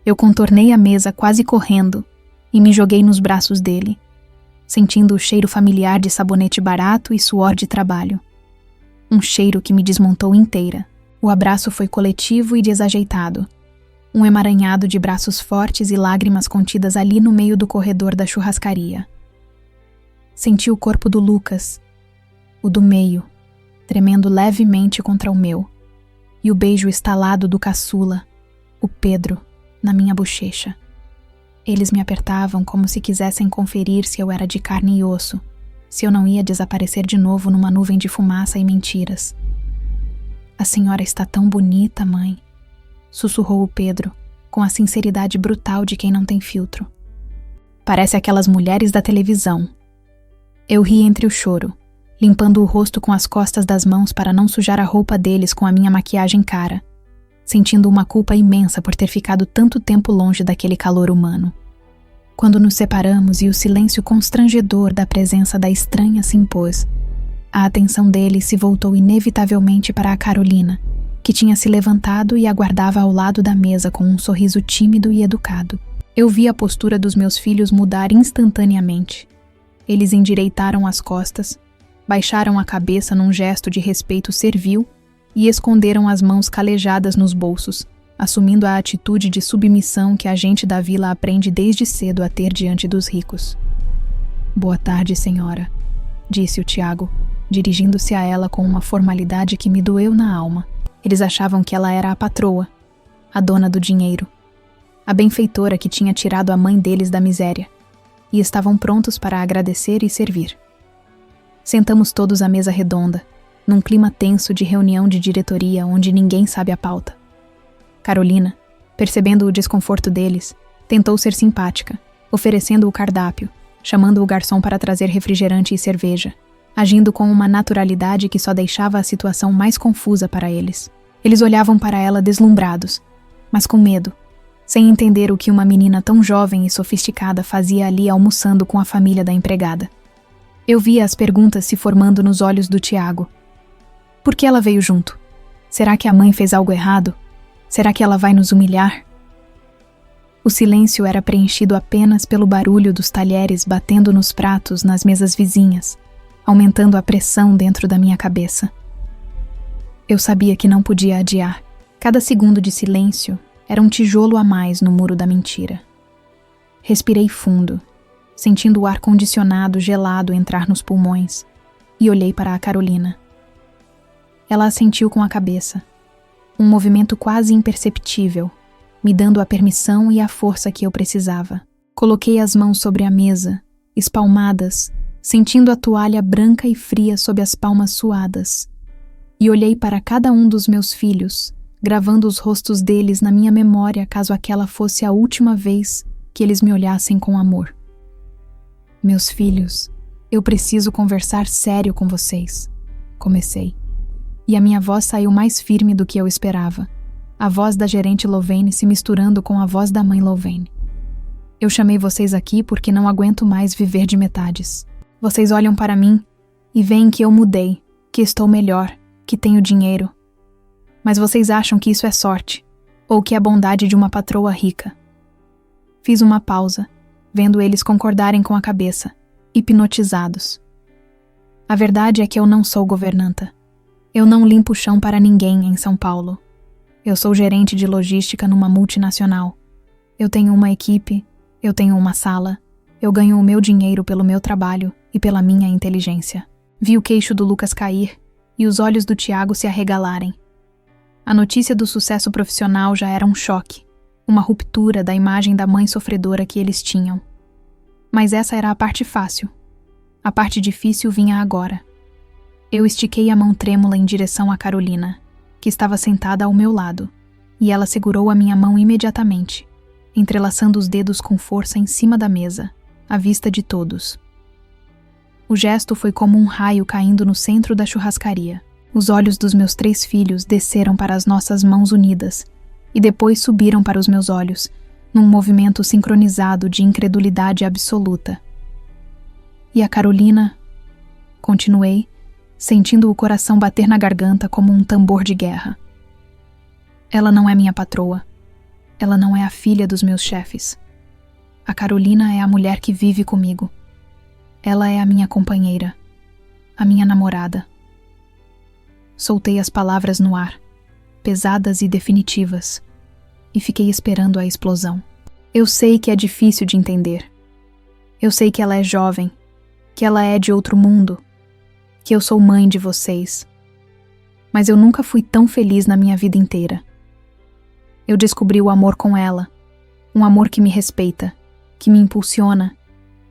Eu contornei a mesa quase correndo e me joguei nos braços dele, sentindo o cheiro familiar de sabonete barato e suor de trabalho. Um cheiro que me desmontou inteira. O abraço foi coletivo e desajeitado. Um emaranhado de braços fortes e lágrimas contidas ali no meio do corredor da churrascaria. Senti o corpo do Lucas, o do meio, tremendo levemente contra o meu, e o beijo estalado do caçula, o Pedro, na minha bochecha. Eles me apertavam como se quisessem conferir se eu era de carne e osso, se eu não ia desaparecer de novo numa nuvem de fumaça e mentiras. "A senhora está tão bonita, mãe", sussurrou o Pedro, com a sinceridade brutal de quem não tem filtro. "Parece aquelas mulheres da televisão." Eu ri entre o choro, limpando o rosto com as costas das mãos para não sujar a roupa deles com a minha maquiagem cara, sentindo uma culpa imensa por ter ficado tanto tempo longe daquele calor humano. Quando nos separamos e o silêncio constrangedor da presença da estranha se impôs, a atenção deles se voltou inevitavelmente para a Carolina, que tinha se levantado e aguardava ao lado da mesa com um sorriso tímido e educado. Eu vi a postura dos meus filhos mudar instantaneamente. Eles endireitaram as costas, baixaram a cabeça num gesto de respeito servil e esconderam as mãos calejadas nos bolsos, assumindo a atitude de submissão que a gente da vila aprende desde cedo a ter diante dos ricos. "Boa tarde, senhora", disse o Tiago, dirigindo-se a ela com uma formalidade que me doeu na alma. Eles achavam que ela era a patroa, a dona do dinheiro, a benfeitora que tinha tirado a mãe deles da miséria, e estavam prontos para agradecer e servir. Sentamos todos à mesa redonda, num clima tenso de reunião de diretoria onde ninguém sabe a pauta. Carolina, percebendo o desconforto deles, tentou ser simpática, oferecendo o cardápio, chamando o garçom para trazer refrigerante e cerveja, agindo com uma naturalidade que só deixava a situação mais confusa para eles. Eles olhavam para ela deslumbrados, mas com medo, sem entender o que uma menina tão jovem e sofisticada fazia ali almoçando com a família da empregada. Eu via as perguntas se formando nos olhos do Tiago. Por que ela veio junto? Será que a mãe fez algo errado? Será que ela vai nos humilhar? O silêncio era preenchido apenas pelo barulho dos talheres batendo nos pratos nas mesas vizinhas, aumentando a pressão dentro da minha cabeça. Eu sabia que não podia adiar. Cada segundo de silêncio Era um tijolo a mais no muro da mentira. Respirei fundo, sentindo o ar-condicionado gelado entrar nos pulmões, e olhei para a Carolina. Ela assentiu com a cabeça, um movimento quase imperceptível, me dando a permissão e a força que eu precisava. Coloquei as mãos sobre a mesa, espalmadas, sentindo a toalha branca e fria sob as palmas suadas, e olhei para cada um dos meus filhos, gravando os rostos deles na minha memória caso aquela fosse a última vez que eles me olhassem com amor. Meus filhos, eu preciso conversar sério com vocês, comecei. E a minha voz saiu mais firme do que eu esperava, a voz da gerente Louvain se misturando com a voz da mãe Louvain. Eu chamei vocês aqui porque não aguento mais viver de metades. Vocês olham para mim e veem que eu mudei, que estou melhor, que tenho dinheiro. Mas vocês acham que isso é sorte, ou que é bondade de uma patroa rica. Fiz uma pausa, vendo eles concordarem com a cabeça, hipnotizados. A verdade é que eu não sou governanta. Eu não limpo o chão para ninguém em São Paulo. Eu sou gerente de logística numa multinacional. Eu tenho uma equipe, eu tenho uma sala, eu ganho o meu dinheiro pelo meu trabalho e pela minha inteligência. Vi o queixo do Lucas cair e os olhos do Tiago se arregalarem. A notícia do sucesso profissional já era um choque, uma ruptura da imagem da mãe sofredora que eles tinham. Mas essa era a parte fácil. A parte difícil vinha agora. Eu estiquei a mão trêmula em direção a Carolina, que estava sentada ao meu lado, e ela segurou a minha mão imediatamente, entrelaçando os dedos com força em cima da mesa, à vista de todos. O gesto foi como um raio caindo no centro da churrascaria. Os olhos dos meus 3 filhos desceram para as nossas mãos unidas e depois subiram para os meus olhos, num movimento sincronizado de incredulidade absoluta. E a Carolina? Continuei, sentindo o coração bater na garganta como um tambor de guerra. Ela não é minha patroa. Ela não é a filha dos meus chefes. A Carolina é a mulher que vive comigo. Ela é a minha companheira, a minha namorada. Soltei as palavras no ar, pesadas e definitivas, e fiquei esperando a explosão. Eu sei que é difícil de entender. Eu sei que ela é jovem, que ela é de outro mundo, que eu sou mãe de vocês. Mas eu nunca fui tão feliz na minha vida inteira. Eu descobri o amor com ela, um amor que me respeita, que me impulsiona,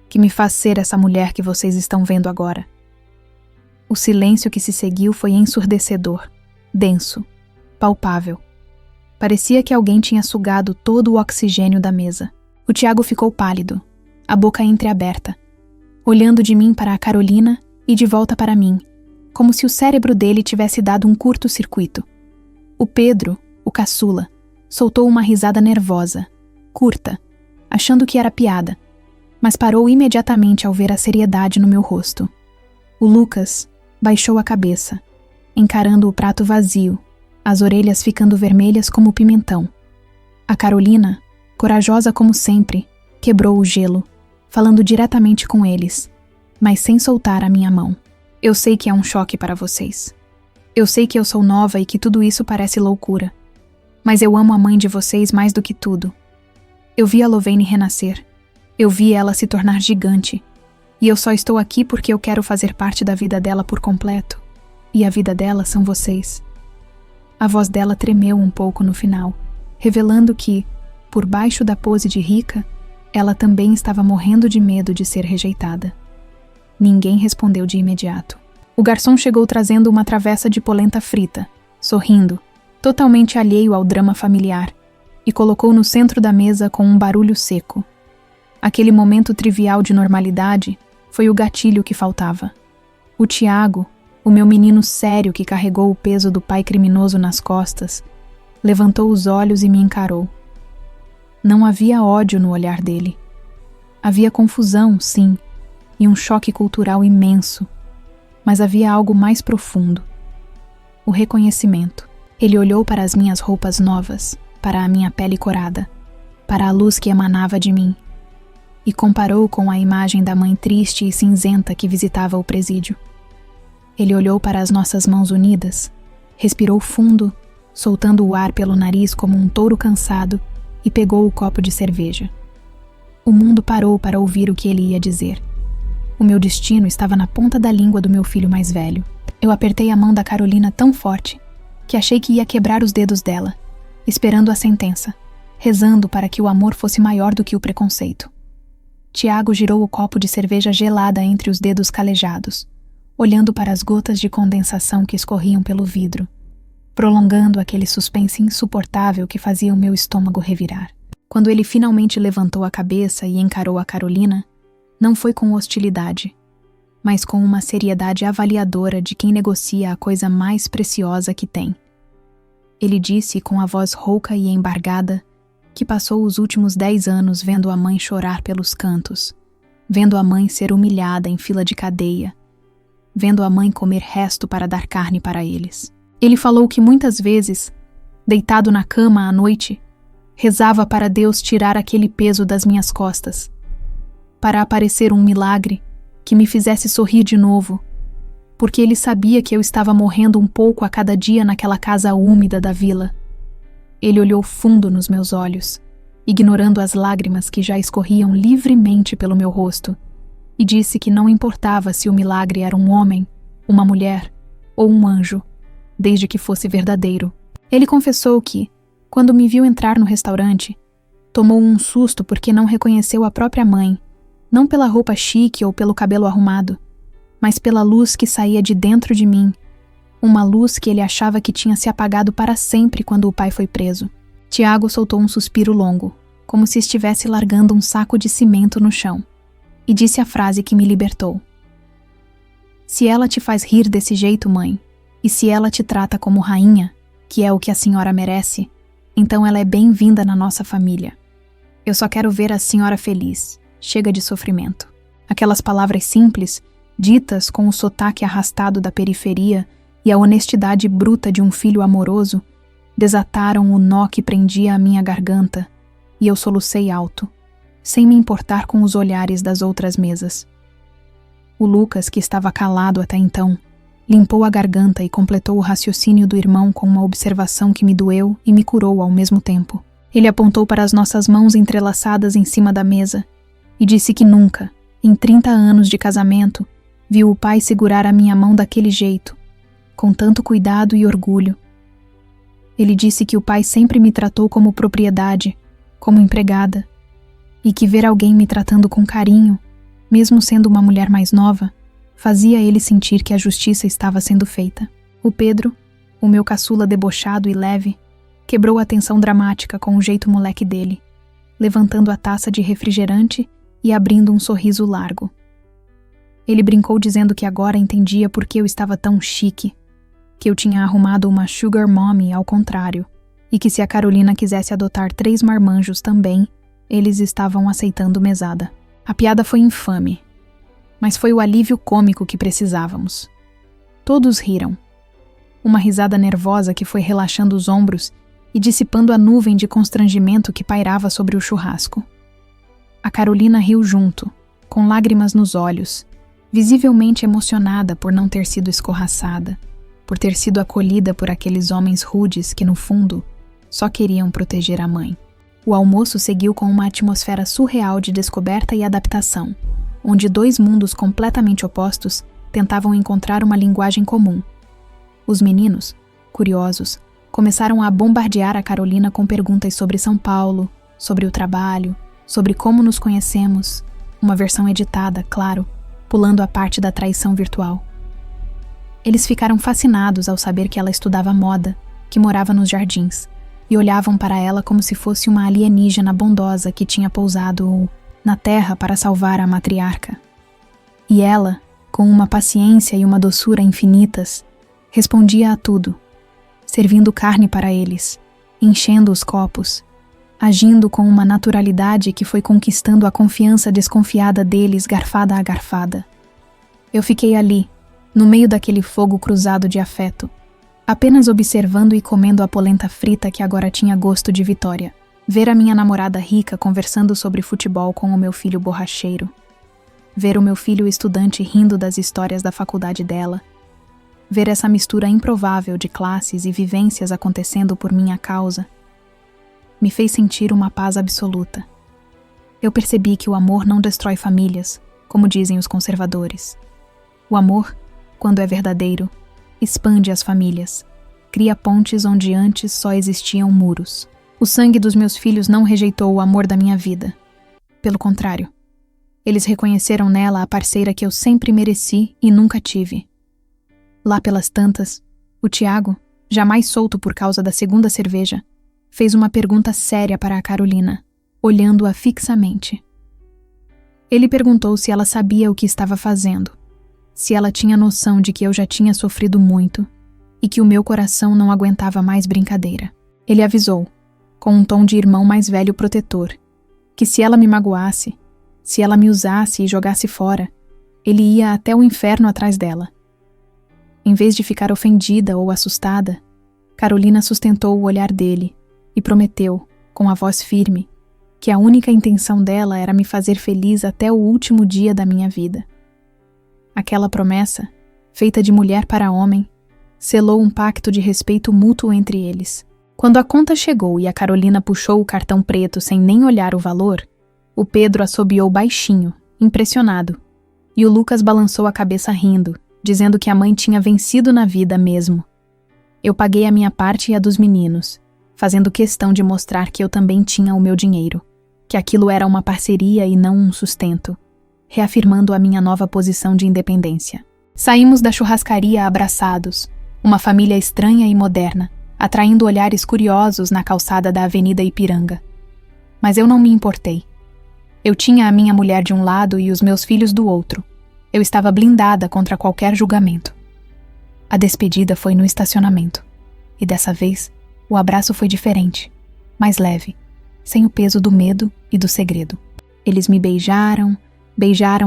que me faz ser essa mulher que vocês estão vendo agora. O silêncio que se seguiu foi ensurdecedor, denso, palpável. Parecia que alguém tinha sugado todo o oxigênio da mesa. O Tiago ficou pálido, a boca entreaberta, olhando de mim para a Carolina e de volta para mim, como se o cérebro dele tivesse dado um curto-circuito. O Pedro, o caçula, soltou uma risada nervosa, curta, achando que era piada, mas parou imediatamente ao ver a seriedade no meu rosto. O Lucas baixou a cabeça, encarando o prato vazio, as orelhas ficando vermelhas como pimentão. A Carolina, corajosa como sempre, quebrou o gelo, falando diretamente com eles, mas sem soltar a minha mão. Eu sei que é um choque para vocês. Eu sei que eu sou nova e que tudo isso parece loucura. Mas eu amo a mãe de vocês mais do que tudo. Eu vi a Louvain renascer. Eu vi ela se tornar gigante. E eu só estou aqui porque eu quero fazer parte da vida dela por completo. E a vida dela são vocês. A voz dela tremeu um pouco no final, revelando que, por baixo da pose de rica, ela também estava morrendo de medo de ser rejeitada. Ninguém respondeu de imediato. O garçom chegou trazendo uma travessa de polenta frita, sorrindo, totalmente alheio ao drama familiar, e colocou no centro da mesa com um barulho seco. Aquele momento trivial de normalidade foi o gatilho que faltava. O Tiago, o meu menino sério que carregou o peso do pai criminoso nas costas, levantou os olhos e me encarou. Não havia ódio no olhar dele. Havia confusão, sim, e um choque cultural imenso, mas havia algo mais profundo. O reconhecimento. Ele olhou para as minhas roupas novas, para a minha pele corada, para a luz que emanava de mim, e comparou com a imagem da mãe triste e cinzenta que visitava o presídio. Ele olhou para as nossas mãos unidas, respirou fundo soltando o ar pelo nariz como um touro cansado, e pegou o copo de cerveja. O mundo parou para ouvir o que ele ia dizer. O meu destino estava na ponta da língua do meu filho mais velho. Eu apertei a mão da Carolina tão forte que achei que ia quebrar os dedos dela, esperando a sentença, rezando para que o amor fosse maior do que o preconceito. Tiago girou o copo de cerveja gelada entre os dedos calejados, olhando para as gotas de condensação que escorriam pelo vidro, prolongando aquele suspense insuportável que fazia o meu estômago revirar. Quando ele finalmente levantou a cabeça e encarou a Carolina, não foi com hostilidade, mas com uma seriedade avaliadora de quem negocia a coisa mais preciosa que tem. Ele disse com a voz rouca e embargada que passou os últimos 10 anos vendo a mãe chorar pelos cantos, vendo a mãe ser humilhada em fila de cadeia, vendo a mãe comer resto para dar carne para eles. Ele falou que muitas vezes, deitado na cama à noite, rezava para Deus tirar aquele peso das minhas costas, para aparecer um milagre que me fizesse sorrir de novo, porque ele sabia que eu estava morrendo um pouco a cada dia naquela casa úmida da vila. Ele olhou fundo nos meus olhos, ignorando as lágrimas que já escorriam livremente pelo meu rosto, e disse que não importava se o milagre era um homem, uma mulher ou um anjo, desde que fosse verdadeiro. Ele confessou que, quando me viu entrar no restaurante, tomou um susto porque não reconheceu a própria mãe, não pela roupa chique ou pelo cabelo arrumado, mas pela luz que saía de dentro de mim, uma luz que ele achava que tinha se apagado para sempre quando o pai foi preso. Tiago soltou um suspiro longo, como se estivesse largando um saco de cimento no chão, e disse a frase que me libertou. Se ela te faz rir desse jeito, mãe, e se ela te trata como rainha, que é o que a senhora merece, então ela é bem-vinda na nossa família. Eu só quero ver a senhora feliz. Chega de sofrimento. Aquelas palavras simples, ditas com o sotaque arrastado da periferia e a honestidade bruta de um filho amoroso, desataram o nó que prendia a minha garganta, e eu solucei alto, sem me importar com os olhares das outras mesas. O Lucas, que estava calado até então, limpou a garganta e completou o raciocínio do irmão com uma observação que me doeu e me curou ao mesmo tempo. Ele apontou para as nossas mãos entrelaçadas em cima da mesa e disse que nunca, em 30 anos de casamento, viu o pai segurar a minha mão daquele jeito, com tanto cuidado e orgulho. Ele disse que o pai sempre me tratou como propriedade, como empregada, e que ver alguém me tratando com carinho, mesmo sendo uma mulher mais nova, fazia ele sentir que a justiça estava sendo feita. O Pedro, o meu caçula debochado e leve, quebrou a tensão dramática com o jeito moleque dele, levantando a taça de refrigerante e abrindo um sorriso largo. Ele brincou dizendo que agora entendia por que eu estava tão chique, que eu tinha arrumado uma sugar mommy ao contrário, e que se a Carolina quisesse adotar 3 marmanjos também, eles estavam aceitando mesada. A piada foi infame, mas foi o alívio cômico que precisávamos. Todos riram. Uma risada nervosa que foi relaxando os ombros e dissipando a nuvem de constrangimento que pairava sobre o churrasco. A Carolina riu junto, com lágrimas nos olhos, visivelmente emocionada por não ter sido escorraçada, por ter sido acolhida por aqueles homens rudes que, no fundo, só queriam proteger a mãe. O almoço seguiu com uma atmosfera surreal de descoberta e adaptação, onde 2 mundos completamente opostos tentavam encontrar uma linguagem comum. Os meninos, curiosos, começaram a bombardear a Carolina com perguntas sobre São Paulo, sobre o trabalho, sobre como nos conhecemos, uma versão editada, claro, pulando a parte da traição virtual. Eles ficaram fascinados ao saber que ela estudava moda, que morava nos jardins, e olhavam para ela como se fosse uma alienígena bondosa que tinha pousado na terra para salvar a matriarca. E ela, com uma paciência e uma doçura infinitas, respondia a tudo, servindo carne para eles, enchendo os copos, agindo com uma naturalidade que foi conquistando a confiança desconfiada deles garfada a garfada. Eu fiquei ali, no meio daquele fogo cruzado de afeto, apenas observando e comendo a polenta frita que agora tinha gosto de vitória. Ver a minha namorada rica conversando sobre futebol com o meu filho borracheiro. Ver o meu filho estudante rindo das histórias da faculdade dela. Ver essa mistura improvável de classes e vivências acontecendo por minha causa me fez sentir uma paz absoluta. Eu percebi que o amor não destrói famílias, como dizem os conservadores. O amor, quando é verdadeiro, expande as famílias, cria pontes onde antes só existiam muros. O sangue dos meus filhos não rejeitou o amor da minha vida. Pelo contrário, eles reconheceram nela a parceira que eu sempre mereci e nunca tive. Lá pelas tantas, o Tiago, jamais solto por causa da segunda cerveja, fez uma pergunta séria para a Carolina, olhando-a fixamente. Ele perguntou se ela sabia o que estava fazendo, se ela tinha noção de que eu já tinha sofrido muito e que o meu coração não aguentava mais brincadeira. Ele avisou, com um tom de irmão mais velho protetor, que se ela me magoasse, se ela me usasse e jogasse fora, ele ia até o inferno atrás dela. Em vez de ficar ofendida ou assustada, Carolina sustentou o olhar dele e prometeu, com a voz firme, que a única intenção dela era me fazer feliz até o último dia da minha vida. Aquela promessa, feita de mulher para homem, selou um pacto de respeito mútuo entre eles. Quando a conta chegou e a Carolina puxou o cartão preto sem nem olhar o valor, o Pedro assobiou baixinho, impressionado, e o Lucas balançou a cabeça rindo, dizendo que a mãe tinha vencido na vida mesmo. Eu paguei a minha parte e a dos meninos, fazendo questão de mostrar que eu também tinha o meu dinheiro, que aquilo era uma parceria e não um sustento, reafirmando a minha nova posição de independência. Saímos da churrascaria abraçados, uma família estranha e moderna, atraindo olhares curiosos na calçada da Avenida Ipiranga. Mas eu não me importei. Eu tinha a minha mulher de um lado e os meus filhos do outro. Eu estava blindada contra qualquer julgamento. A despedida foi no estacionamento. E dessa vez, o abraço foi diferente, mais leve, sem o peso do medo e do segredo. Eles me beijaram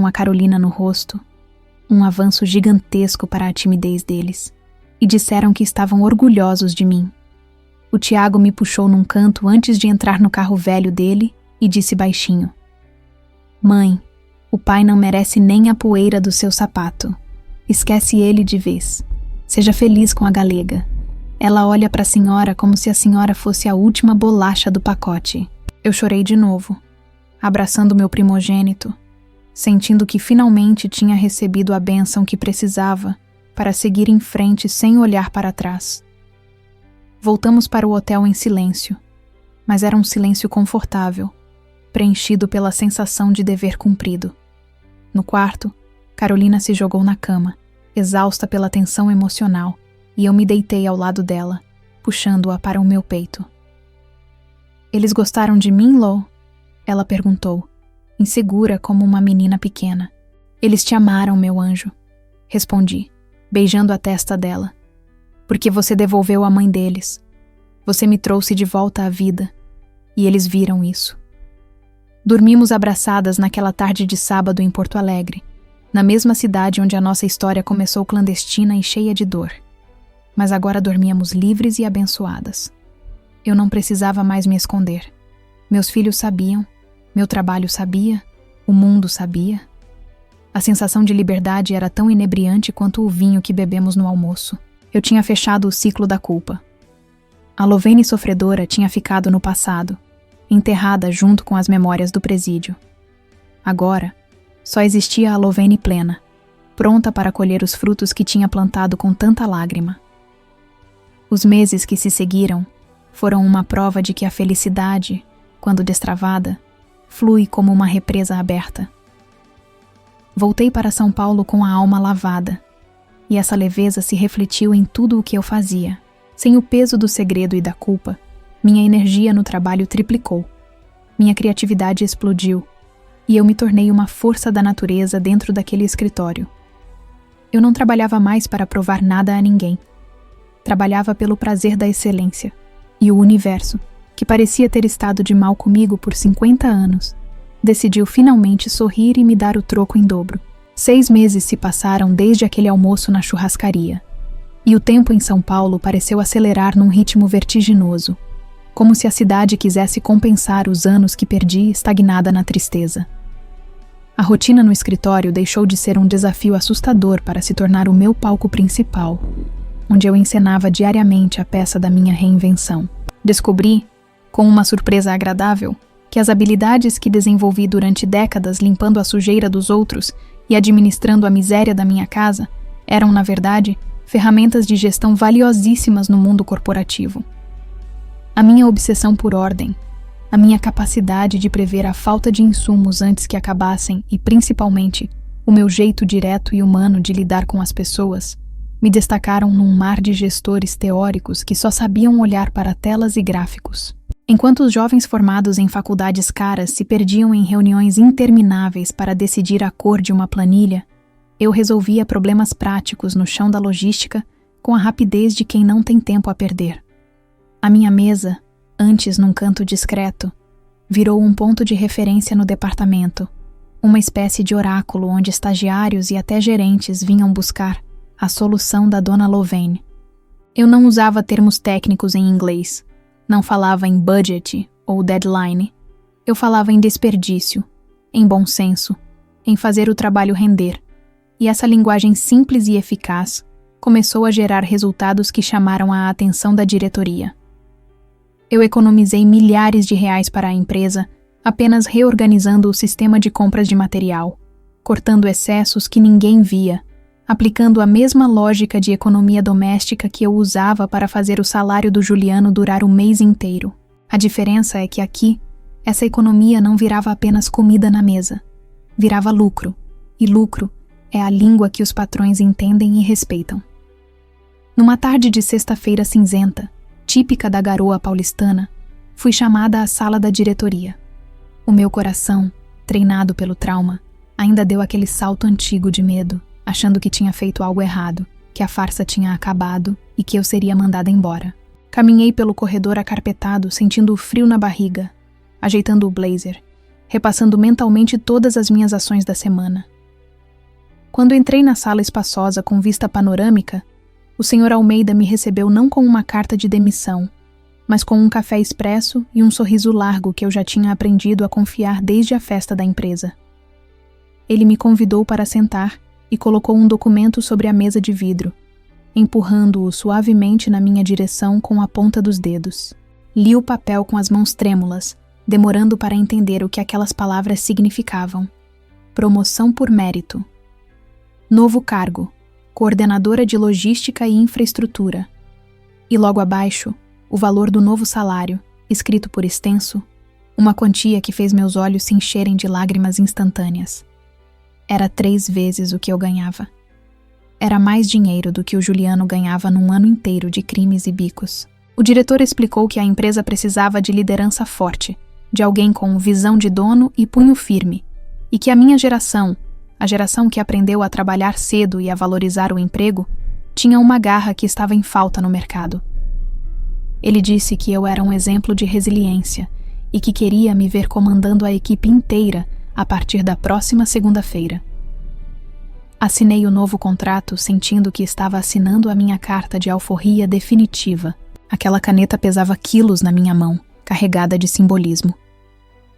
a Carolina no rosto, um avanço gigantesco para a timidez deles, e disseram que estavam orgulhosos de mim. O Tiago me puxou num canto antes de entrar no carro velho dele e disse baixinho: "Mãe, o pai não merece nem a poeira do seu sapato. Esquece ele de vez. Seja feliz com a galega. Ela olha para a senhora como se a senhora fosse a última bolacha do pacote." Eu chorei de novo, abraçando meu primogênito, sentindo que finalmente tinha recebido a bênção que precisava para seguir em frente sem olhar para trás. Voltamos para o hotel em silêncio, mas era um silêncio confortável, preenchido pela sensação de dever cumprido. No quarto, Carolina se jogou na cama, exausta pela tensão emocional, e eu me deitei ao lado dela, puxando-a para o meu peito. "Eles gostaram de mim, Lo?" Ela perguntou, insegura como uma menina pequena. "Eles te amaram, meu anjo", respondi, beijando a testa dela. "Porque você devolveu a mãe deles. Você me trouxe de volta à vida, e eles viram isso." Dormimos abraçadas naquela tarde de sábado em Porto Alegre, na mesma cidade onde a nossa história começou clandestina e cheia de dor. Mas agora dormíamos livres e abençoadas. Eu não precisava mais me esconder. Meus filhos sabiam, meu trabalho sabia, o mundo sabia. A sensação de liberdade era tão inebriante quanto o vinho que bebemos no almoço. Eu tinha fechado o ciclo da culpa. A Lovene sofredora tinha ficado no passado, enterrada junto com as memórias do presídio. Agora, só existia a Lovene plena, pronta para colher os frutos que tinha plantado com tanta lágrima. Os meses que se seguiram foram uma prova de que a felicidade, quando destravada, flui como uma represa aberta. Voltei para São Paulo com a alma lavada, e essa leveza se refletiu em tudo o que eu fazia. Sem o peso do segredo e da culpa, minha energia no trabalho triplicou. Minha criatividade explodiu, e eu me tornei uma força da natureza dentro daquele escritório. Eu não trabalhava mais para provar nada a ninguém. Trabalhava pelo prazer da excelência, e o universo, que parecia ter estado de mal comigo por 50 anos, decidiu finalmente sorrir e me dar o troco em dobro. 6 meses se passaram desde aquele almoço na churrascaria, e o tempo em São Paulo pareceu acelerar num ritmo vertiginoso, como se a cidade quisesse compensar os anos que perdi estagnada na tristeza. A rotina no escritório deixou de ser um desafio assustador para se tornar o meu palco principal, onde eu encenava diariamente a peça da minha reinvenção. Descobri, com uma surpresa agradável, que as habilidades que desenvolvi durante décadas limpando a sujeira dos outros e administrando a miséria da minha casa eram, na verdade, ferramentas de gestão valiosíssimas no mundo corporativo. A minha obsessão por ordem, a minha capacidade de prever a falta de insumos antes que acabassem e, principalmente, o meu jeito direto e humano de lidar com as pessoas, me destacaram num mar de gestores teóricos que só sabiam olhar para telas e gráficos. Enquanto os jovens formados em faculdades caras se perdiam em reuniões intermináveis para decidir a cor de uma planilha, eu resolvia problemas práticos no chão da logística com a rapidez de quem não tem tempo a perder. A minha mesa, antes num canto discreto, virou um ponto de referência no departamento, uma espécie de oráculo onde estagiários e até gerentes vinham buscar a solução da Dona Louvain. Eu não usava termos técnicos em inglês, não falava em budget ou deadline, eu falava em desperdício, em bom senso, em fazer o trabalho render, e essa linguagem simples e eficaz começou a gerar resultados que chamaram a atenção da diretoria. Eu economizei milhares de reais para a empresa apenas reorganizando o sistema de compras de material, cortando excessos que ninguém via, aplicando a mesma lógica de economia doméstica que eu usava para fazer o salário do Juliano durar o mês inteiro. A diferença é que aqui, essa economia não virava apenas comida na mesa, virava lucro, e lucro é a língua que os patrões entendem e respeitam. Numa tarde de sexta-feira cinzenta, típica da garoa paulistana, fui chamada à sala da diretoria. O meu coração, treinado pelo trauma, ainda deu aquele salto antigo de medo, achando que tinha feito algo errado, que a farsa tinha acabado e que eu seria mandada embora. Caminhei pelo corredor acarpetado, sentindo o frio na barriga, ajeitando o blazer, repassando mentalmente todas as minhas ações da semana. Quando entrei na sala espaçosa com vista panorâmica, o Sr. Almeida me recebeu não com uma carta de demissão, mas com um café expresso e um sorriso largo que eu já tinha aprendido a confiar desde a festa da empresa. Ele me convidou para sentar e colocou um documento sobre a mesa de vidro, empurrando-o suavemente na minha direção com a ponta dos dedos. Li o papel com as mãos trêmulas, demorando para entender o que aquelas palavras significavam. Promoção por mérito. Novo cargo. Coordenadora de Logística e Infraestrutura. E logo abaixo, o valor do novo salário, escrito por extenso, uma quantia que fez meus olhos se encherem de lágrimas instantâneas. Era 3 vezes o que eu ganhava. Era mais dinheiro do que o Juliano ganhava num ano inteiro de crimes e bicos. O diretor explicou que a empresa precisava de liderança forte, de alguém com visão de dono e punho firme, e que a minha geração, a geração que aprendeu a trabalhar cedo e a valorizar o emprego, tinha uma garra que estava em falta no mercado. Ele disse que eu era um exemplo de resiliência e que queria me ver comandando a equipe inteira a partir da próxima segunda-feira. Assinei o novo contrato sentindo que estava assinando a minha carta de alforria definitiva. Aquela caneta pesava quilos na minha mão, carregada de simbolismo.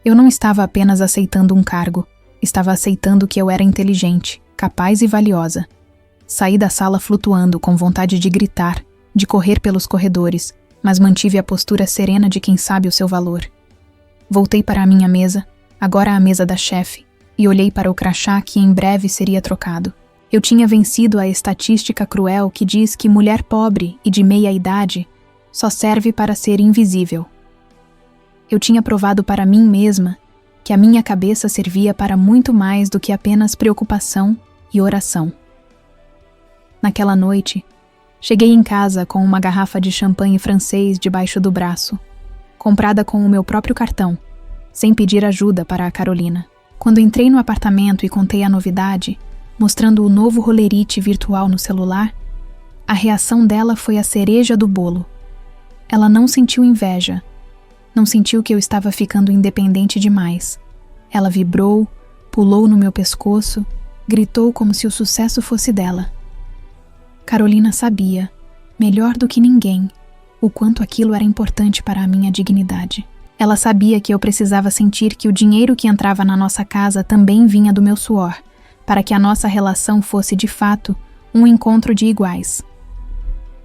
Eu não estava apenas aceitando um cargo, estava aceitando que eu era inteligente, capaz e valiosa. Saí da sala flutuando, com vontade de gritar, de correr pelos corredores, mas mantive a postura serena de quem sabe o seu valor. Voltei para a minha mesa, agora a mesa da chefe, e olhei para o crachá que em breve seria trocado. Eu tinha vencido a estatística cruel que diz que mulher pobre e de meia idade só serve para ser invisível. Eu tinha provado para mim mesma que a minha cabeça servia para muito mais do que apenas preocupação e oração. Naquela noite, cheguei em casa com uma garrafa de champanhe francês debaixo do braço, comprada com o meu próprio cartão, sem pedir ajuda para a Carolina. Quando entrei no apartamento e contei a novidade, mostrando o novo rolerite virtual no celular, a reação dela foi a cereja do bolo. Ela não sentiu inveja, não sentiu que eu estava ficando independente demais. Ela vibrou, pulou no meu pescoço, gritou como se o sucesso fosse dela. Carolina sabia, melhor do que ninguém, o quanto aquilo era importante para a minha dignidade. Ela sabia que eu precisava sentir que o dinheiro que entrava na nossa casa também vinha do meu suor, para que a nossa relação fosse, de fato, um encontro de iguais.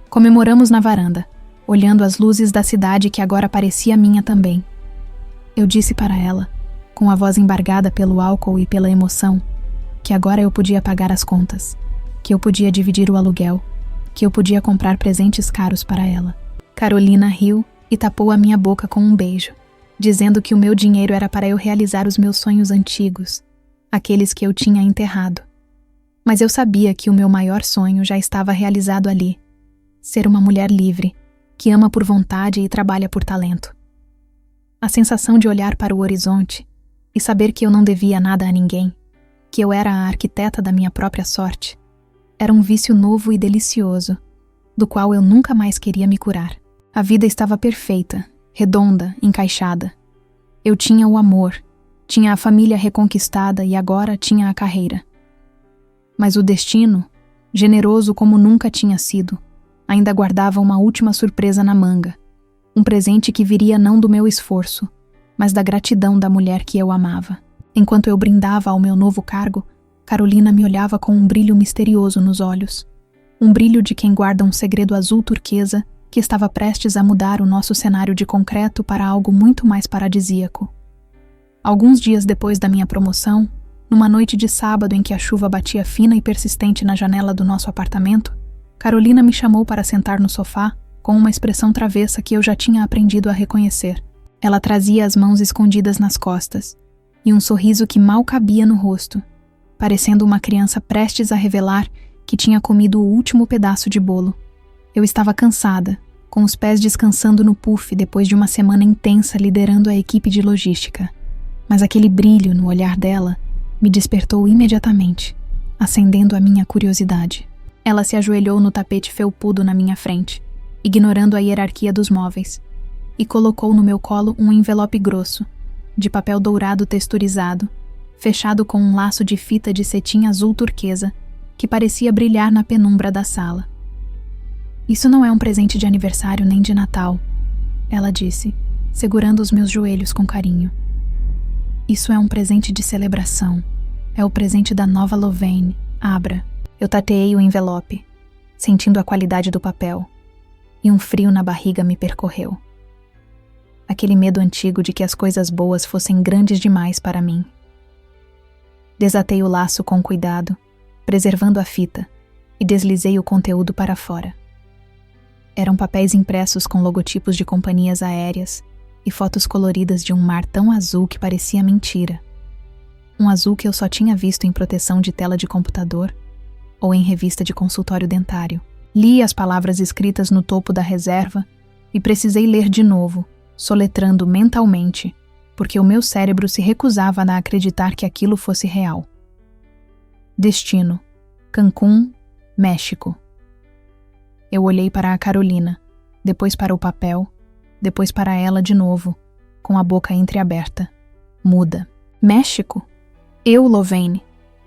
Comemoramos na varanda, olhando as luzes da cidade que agora parecia minha também. Eu disse para ela, com a voz embargada pelo álcool e pela emoção, que agora eu podia pagar as contas, que eu podia dividir o aluguel, que eu podia comprar presentes caros para ela. Carolina riu e tapou a minha boca com um beijo, dizendo que o meu dinheiro era para eu realizar os meus sonhos antigos, aqueles que eu tinha enterrado. Mas eu sabia que o meu maior sonho já estava realizado ali: ser uma mulher livre, que ama por vontade e trabalha por talento. A sensação de olhar para o horizonte e saber que eu não devia nada a ninguém, que eu era a arquiteta da minha própria sorte, era um vício novo e delicioso, do qual eu nunca mais queria me curar. A vida estava perfeita, redonda, encaixada. Eu tinha o amor, tinha a família reconquistada e agora tinha a carreira. Mas o destino, generoso como nunca tinha sido, ainda guardava uma última surpresa na manga, um presente que viria não do meu esforço, mas da gratidão da mulher que eu amava. Enquanto eu brindava ao meu novo cargo, Carolina me olhava com um brilho misterioso nos olhos, um brilho de quem guarda um segredo azul turquesa que estava prestes a mudar o nosso cenário de concreto para algo muito mais paradisíaco. Alguns dias depois da minha promoção, numa noite de sábado em que a chuva batia fina e persistente na janela do nosso apartamento, Carolina me chamou para sentar no sofá com uma expressão travessa que eu já tinha aprendido a reconhecer. Ela trazia as mãos escondidas nas costas e um sorriso que mal cabia no rosto, parecendo uma criança prestes a revelar que tinha comido o último pedaço de bolo. Eu estava cansada, com os pés descansando no puff depois de uma semana intensa liderando a equipe de logística. Mas aquele brilho no olhar dela me despertou imediatamente, acendendo a minha curiosidade. Ela se ajoelhou no tapete felpudo na minha frente, ignorando a hierarquia dos móveis, e colocou no meu colo um envelope grosso, de papel dourado texturizado, fechado com um laço de fita de cetim azul turquesa, que parecia brilhar na penumbra da sala. "Isso não é um presente de aniversário nem de Natal", ela disse, segurando os meus joelhos com carinho. "Isso é um presente de celebração. É o presente da nova Louvain. Abra." Eu tateei o envelope, sentindo a qualidade do papel, e um frio na barriga me percorreu. Aquele medo antigo de que as coisas boas fossem grandes demais para mim. Desatei o laço com cuidado, preservando a fita, e deslizei o conteúdo para fora. Eram papéis impressos com logotipos de companhias aéreas e fotos coloridas de um mar tão azul que parecia mentira. Um azul que eu só tinha visto em proteção de tela de computador ou em revista de consultório dentário. Li as palavras escritas no topo da reserva e precisei ler de novo, soletrando mentalmente, porque o meu cérebro se recusava a acreditar que aquilo fosse real. Destino: Cancún, México. Eu olhei para a Carolina, depois para o papel, depois para ela de novo, com a boca entreaberta, muda. México? Eu, Louvain,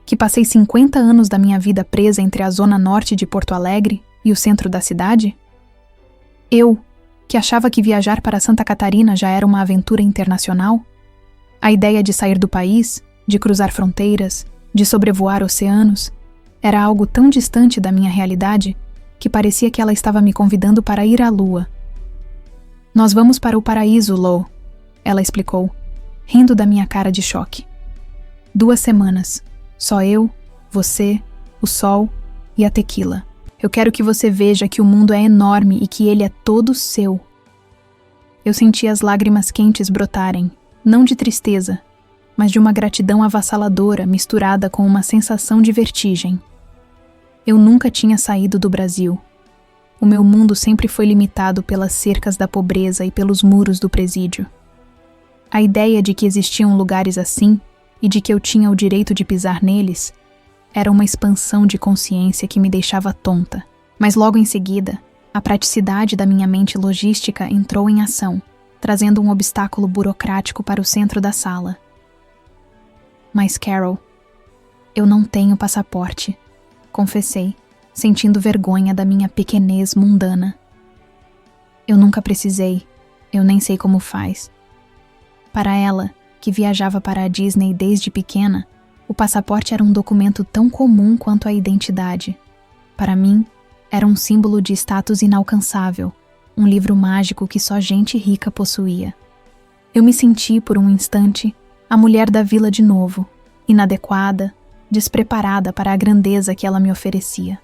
que passei 50 anos da minha vida presa entre a zona norte de Porto Alegre e o centro da cidade? Eu, que achava que viajar para Santa Catarina já era uma aventura internacional? A ideia de sair do país, de cruzar fronteiras, de sobrevoar oceanos, era algo tão distante da minha realidade que parecia que ela estava me convidando para ir à lua. "Nós vamos para o paraíso, Lou", ela explicou, rindo da minha cara de choque. 2 semanas, só eu, você, o sol e a tequila. Eu quero que você veja que o mundo é enorme e que ele é todo seu. Eu senti as lágrimas quentes brotarem, não de tristeza, mas de uma gratidão avassaladora misturada com uma sensação de vertigem. Eu nunca tinha saído do Brasil. O meu mundo sempre foi limitado pelas cercas da pobreza e pelos muros do presídio. A ideia de que existiam lugares assim e de que eu tinha o direito de pisar neles era uma expansão de consciência que me deixava tonta. Mas logo em seguida, a praticidade da minha mente logística entrou em ação, trazendo um obstáculo burocrático para o centro da sala. "Mas, Carol, eu não tenho passaporte", confessei, sentindo vergonha da minha pequenez mundana. "Eu nunca precisei, eu nem sei como faz. Para ela, que viajava para a Disney desde pequena, o passaporte era um documento tão comum quanto a identidade. Para mim, era um símbolo de status inalcançável, um livro mágico que só gente rica possuía. Eu me senti, por um instante, a mulher da vila de novo, inadequada, despreparada para a grandeza que ela me oferecia.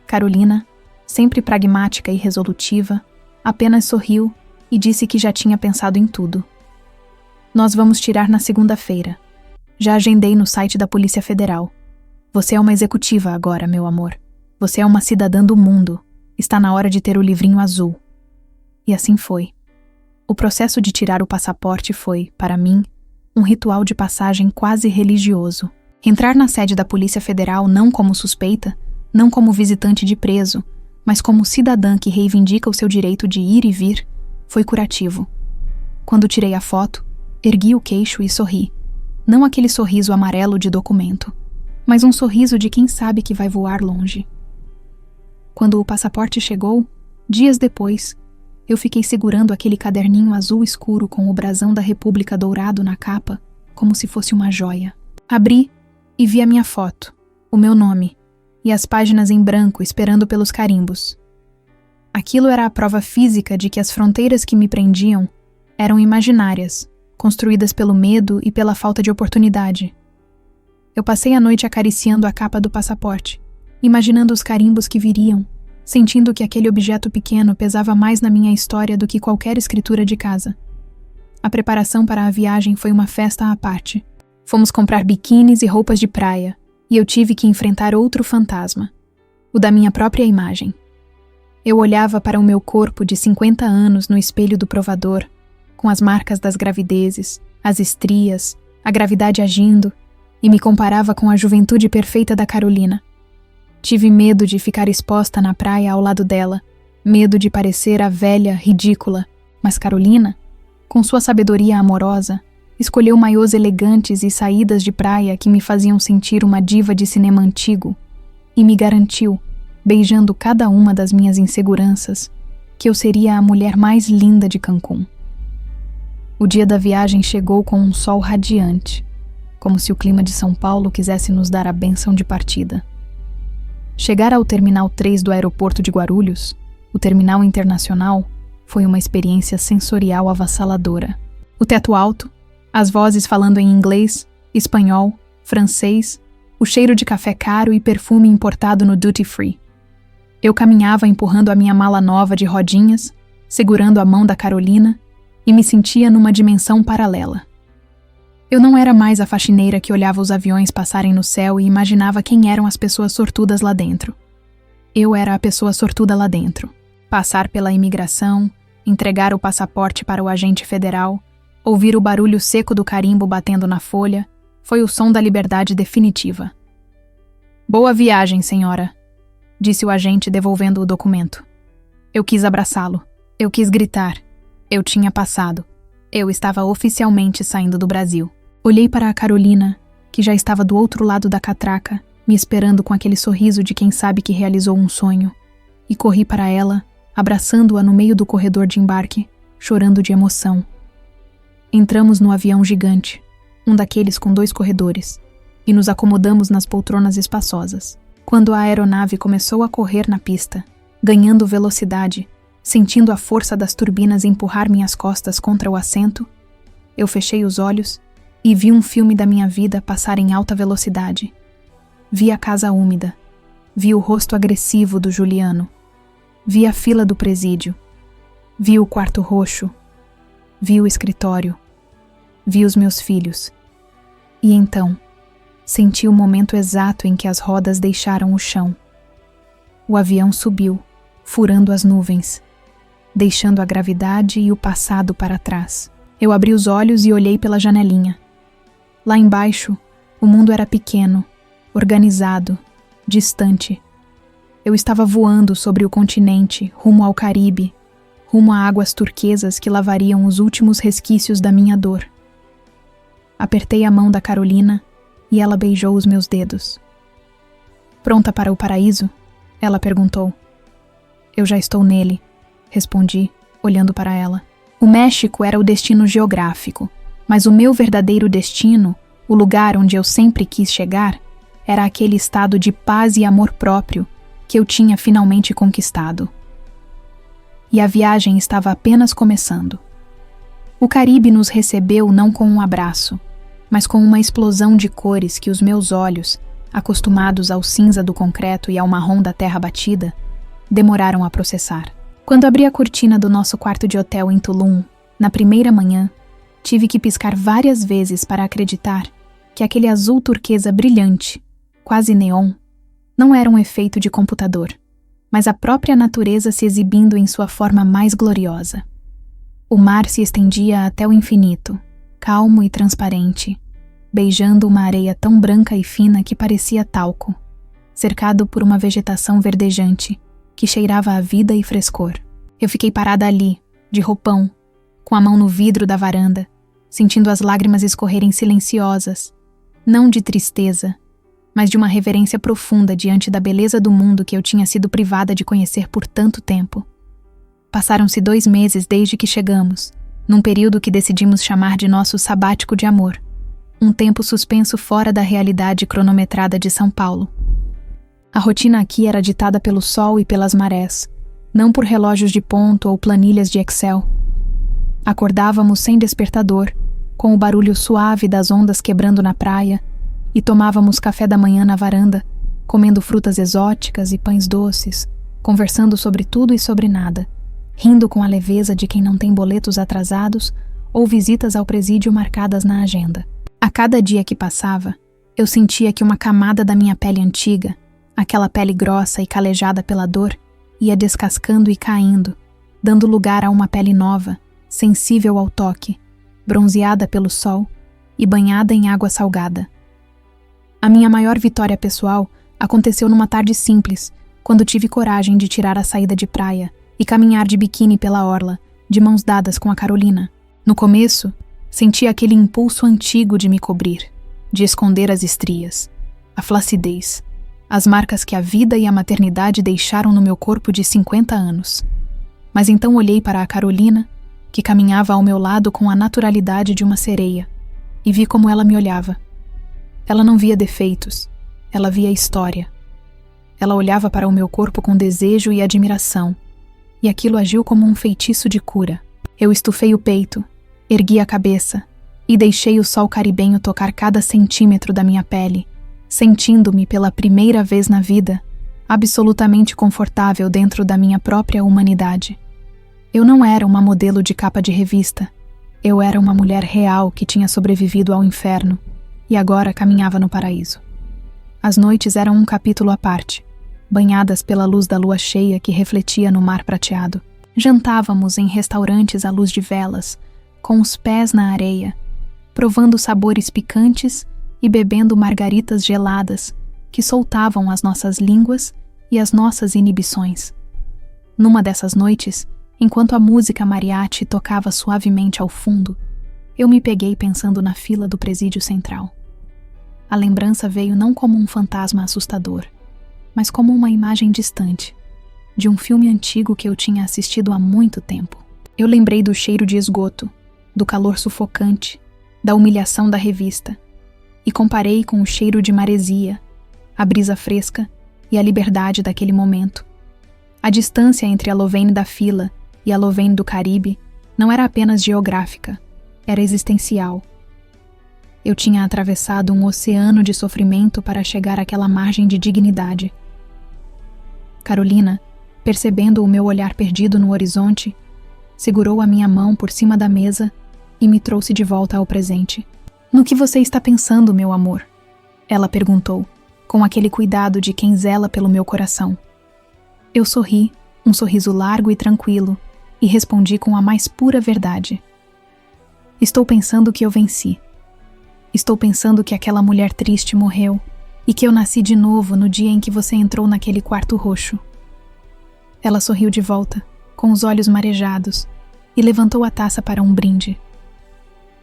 Carolina, sempre pragmática e resolutiva, apenas sorriu e disse que já tinha pensado em tudo. Nós vamos tirar na segunda-feira. Já agendei no site da Polícia Federal. Você é uma executiva agora, meu amor. Você é uma cidadã do mundo. Está na hora de ter o livrinho azul. E assim foi. O processo de tirar o passaporte foi, para mim, um ritual de passagem quase religioso. Entrar na sede da Polícia Federal não como suspeita, não como visitante de preso, mas como cidadã que reivindica o seu direito de ir e vir, foi curativo. Quando tirei a foto, ergui o queixo e sorri. Não aquele sorriso amarelo de documento, mas um sorriso de quem sabe que vai voar longe. Quando o passaporte chegou, dias depois, eu fiquei segurando aquele caderninho azul escuro com o brasão da República dourado na capa, como se fosse uma joia. Abri e vi a minha foto, o meu nome, e as páginas em branco esperando pelos carimbos. Aquilo era a prova física de que as fronteiras que me prendiam eram imaginárias, construídas pelo medo e pela falta de oportunidade. Eu passei a noite acariciando a capa do passaporte, imaginando os carimbos que viriam, sentindo que aquele objeto pequeno pesava mais na minha história do que qualquer escritura de casa. A preparação para a viagem foi uma festa à parte. Fomos comprar biquínis e roupas de praia, e eu tive que enfrentar outro fantasma, o da minha própria imagem. Eu olhava para o meu corpo de 50 anos no espelho do provador, com as marcas das gravidezes, as estrias, a gravidade agindo, e me comparava com a juventude perfeita da Carolina. Tive medo de ficar exposta na praia ao lado dela, medo de parecer a velha, ridícula, mas Carolina, com sua sabedoria amorosa, escolheu maiôs elegantes e saídas de praia que me faziam sentir uma diva de cinema antigo, e me garantiu, beijando cada uma das minhas inseguranças, que eu seria a mulher mais linda de Cancún. O dia da viagem chegou com um sol radiante, como se o clima de São Paulo quisesse nos dar a bênção de partida. Chegar ao Terminal 3 do aeroporto de Guarulhos, o terminal internacional, foi uma experiência sensorial avassaladora. O teto alto, as vozes falando em inglês, espanhol, francês, o cheiro de café caro e perfume importado no duty free. Eu caminhava empurrando a minha mala nova de rodinhas, segurando a mão da Carolina, e me sentia numa dimensão paralela. Eu não era mais a faxineira que olhava os aviões passarem no céu e imaginava quem eram as pessoas sortudas lá dentro. Eu era a pessoa sortuda lá dentro. Passar pela imigração, entregar o passaporte para o agente federal, ouvir o barulho seco do carimbo batendo na folha, foi o som da liberdade definitiva. "Boa viagem, senhora", disse o agente devolvendo o documento. Eu quis abraçá-lo. Eu quis gritar. Eu tinha passado. Eu estava oficialmente saindo do Brasil. Olhei para a Carolina, que já estava do outro lado da catraca, me esperando com aquele sorriso de quem sabe que realizou um sonho, e corri para ela, abraçando-a no meio do corredor de embarque, chorando de emoção. Entramos no avião gigante, um daqueles com 2 corredores, e nos acomodamos nas poltronas espaçosas. Quando a aeronave começou a correr na pista, ganhando velocidade, sentindo a força das turbinas empurrar minhas costas contra o assento, eu fechei os olhos e vi um filme da minha vida passar em alta velocidade. Vi a casa úmida, vi o rosto agressivo do Juliano, vi a fila do presídio, vi o quarto roxo, vi o escritório, vi os meus filhos. E então, senti o momento exato em que as rodas deixaram o chão. O avião subiu, furando as nuvens, deixando a gravidade e o passado para trás. Eu abri os olhos e olhei pela janelinha. Lá embaixo, o mundo era pequeno, organizado, distante. Eu estava voando sobre o continente, rumo ao Caribe, rumo a águas turquesas que lavariam os últimos resquícios da minha dor. Apertei a mão da Carolina e ela beijou os meus dedos. "Pronta para o paraíso?" ela perguntou. "Eu já estou nele", respondi, olhando para ela. O México era o destino geográfico, mas o meu verdadeiro destino, o lugar onde eu sempre quis chegar, era aquele estado de paz e amor próprio que eu tinha finalmente conquistado. E a viagem estava apenas começando. O Caribe nos recebeu não com um abraço, mas com uma explosão de cores que os meus olhos, acostumados ao cinza do concreto e ao marrom da terra batida, demoraram a processar. Quando abri a cortina do nosso quarto de hotel em Tulum, na primeira manhã, tive que piscar várias vezes para acreditar que aquele azul turquesa brilhante, quase neon, não era um efeito de computador, mas a própria natureza se exibindo em sua forma mais gloriosa. O mar se estendia até o infinito, calmo e transparente, beijando uma areia tão branca e fina que parecia talco, cercado por uma vegetação verdejante que cheirava a vida e frescor. Eu fiquei parada ali, de roupão, com a mão no vidro da varanda, sentindo as lágrimas escorrerem silenciosas, não de tristeza, mas de uma reverência profunda diante da beleza do mundo que eu tinha sido privada de conhecer por tanto tempo. Passaram-se 2 meses desde que chegamos, num período que decidimos chamar de nosso sabático de amor, um tempo suspenso fora da realidade cronometrada de São Paulo. A rotina aqui era ditada pelo sol e pelas marés, não por relógios de ponto ou planilhas de Excel. Acordávamos sem despertador, com o barulho suave das ondas quebrando na praia, e tomávamos café da manhã na varanda, comendo frutas exóticas e pães doces, conversando sobre tudo e sobre nada, rindo com a leveza de quem não tem boletos atrasados ou visitas ao presídio marcadas na agenda. A cada dia que passava, eu sentia que uma camada da minha pele antiga, aquela pele grossa e calejada pela dor, ia descascando e caindo, dando lugar a uma pele nova, sensível ao toque, bronzeada pelo sol e banhada em água salgada. A minha maior vitória pessoal aconteceu numa tarde simples, quando tive coragem de tirar a saída de praia e caminhar de biquíni pela orla, de mãos dadas com a Carolina. No começo, senti aquele impulso antigo de me cobrir, de esconder as estrias, a flacidez, as marcas que a vida e a maternidade deixaram no meu corpo de 50 anos. Mas então olhei para a Carolina, que caminhava ao meu lado com a naturalidade de uma sereia, e vi como ela me olhava. Ela não via defeitos, ela via história. Ela olhava para o meu corpo com desejo e admiração, e aquilo agiu como um feitiço de cura. Eu estufei o peito, ergui a cabeça e deixei o sol caribenho tocar cada centímetro da minha pele, sentindo-me pela primeira vez na vida absolutamente confortável dentro da minha própria humanidade. Eu não era uma modelo de capa de revista. Eu era uma mulher real que tinha sobrevivido ao inferno e agora caminhava no paraíso. As noites eram um capítulo à parte, banhadas pela luz da lua cheia que refletia no mar prateado. Jantávamos em restaurantes à luz de velas, com os pés na areia, provando sabores picantes e bebendo margaritas geladas que soltavam as nossas línguas e as nossas inibições. Numa dessas noites, enquanto a música mariachi tocava suavemente ao fundo, eu me peguei pensando na fila do presídio central. A lembrança veio não como um fantasma assustador, mas como uma imagem distante, de um filme antigo que eu tinha assistido há muito tempo. Eu lembrei do cheiro de esgoto, do calor sufocante, da humilhação da revista, e comparei com o cheiro de maresia, a brisa fresca e a liberdade daquele momento. A distância entre a Louvain da fila e a Louvain do Caribe não era apenas geográfica, era existencial. Eu tinha atravessado um oceano de sofrimento para chegar àquela margem de dignidade. Carolina, percebendo o meu olhar perdido no horizonte, segurou a minha mão por cima da mesa e me trouxe de volta ao presente. "No que você está pensando, meu amor?" ela perguntou, com aquele cuidado de quem zela pelo meu coração. Eu sorri, um sorriso largo e tranquilo, e respondi com a mais pura verdade. "Estou pensando que eu venci. Estou pensando que aquela mulher triste morreu e que eu nasci de novo no dia em que você entrou naquele quarto roxo." Ela sorriu de volta, com os olhos marejados, e levantou a taça para um brinde.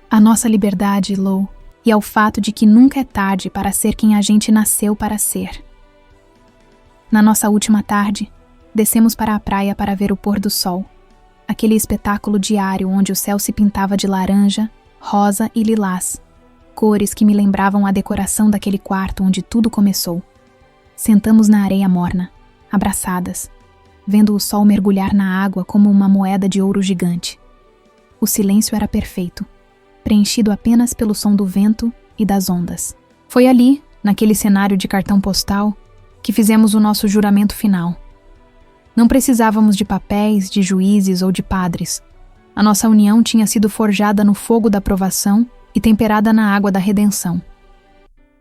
"A nossa liberdade, Lou, e ao fato de que nunca é tarde para ser quem a gente nasceu para ser." Na nossa última tarde, descemos para a praia para ver o pôr do sol. aquele espetáculo diário onde o céu se pintava de laranja, rosa e lilás, cores que me lembravam a decoração daquele quarto onde tudo começou. Sentamos na areia morna, abraçadas, vendo o sol mergulhar na água como uma moeda de ouro gigante. O silêncio era perfeito, preenchido apenas pelo som do vento e das ondas. Foi ali, naquele cenário de cartão postal, que fizemos o nosso juramento final. Não precisávamos de papéis, de juízes ou de padres. A nossa união tinha sido forjada no fogo da provação e temperada na água da redenção.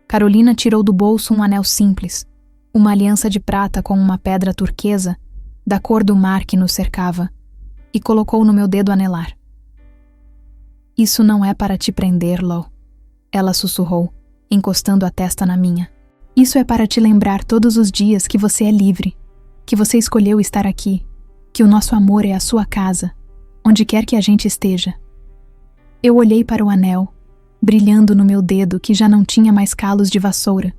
Carolina tirou do bolso um anel simples, uma aliança de prata com uma pedra turquesa, da cor do mar que nos cercava, e colocou no meu dedo anelar. Isso não é para te prender, Lo, ela sussurrou, encostando a testa na minha. Isso é para te lembrar todos os dias que você é livre, que você escolheu estar aqui, que o nosso amor é a sua casa, onde quer que a gente esteja. Eu olhei para o anel, brilhando no meu dedo que já não tinha mais calos de vassoura,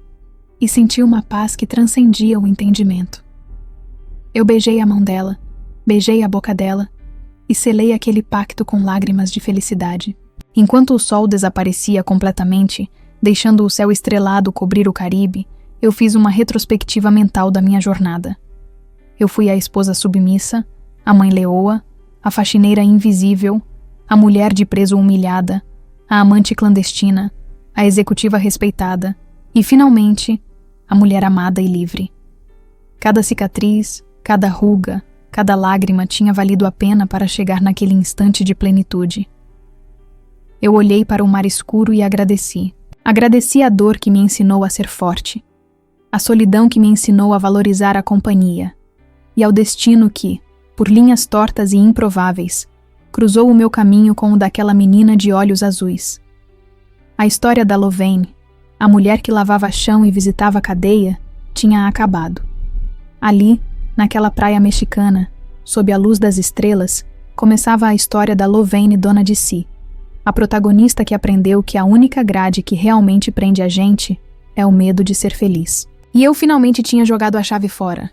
e senti uma paz que transcendia o entendimento. Eu beijei a mão dela, beijei a boca dela, e selei aquele pacto com lágrimas de felicidade. Enquanto o sol desaparecia completamente, deixando o céu estrelado cobrir o Caribe, eu fiz uma retrospectiva mental da minha jornada. Eu fui a esposa submissa, a mãe leoa, a faxineira invisível, a mulher de preso humilhada, a amante clandestina, a executiva respeitada e, finalmente, a mulher amada e livre. Cada cicatriz, cada ruga, cada lágrima tinha valido a pena para chegar naquele instante de plenitude. Eu olhei para o mar escuro e agradeci. Agradeci a dor que me ensinou a ser forte, a solidão que me ensinou a valorizar a companhia, e ao destino que, por linhas tortas e improváveis, cruzou o meu caminho com o daquela menina de olhos azuis. A história da Lovane, a mulher que lavava chão e visitava a cadeia, tinha acabado. Ali, naquela praia mexicana, sob a luz das estrelas, começava a história da Lovane dona de si, a protagonista que aprendeu que a única grade que realmente prende a gente é o medo de ser feliz. E eu finalmente tinha jogado a chave fora.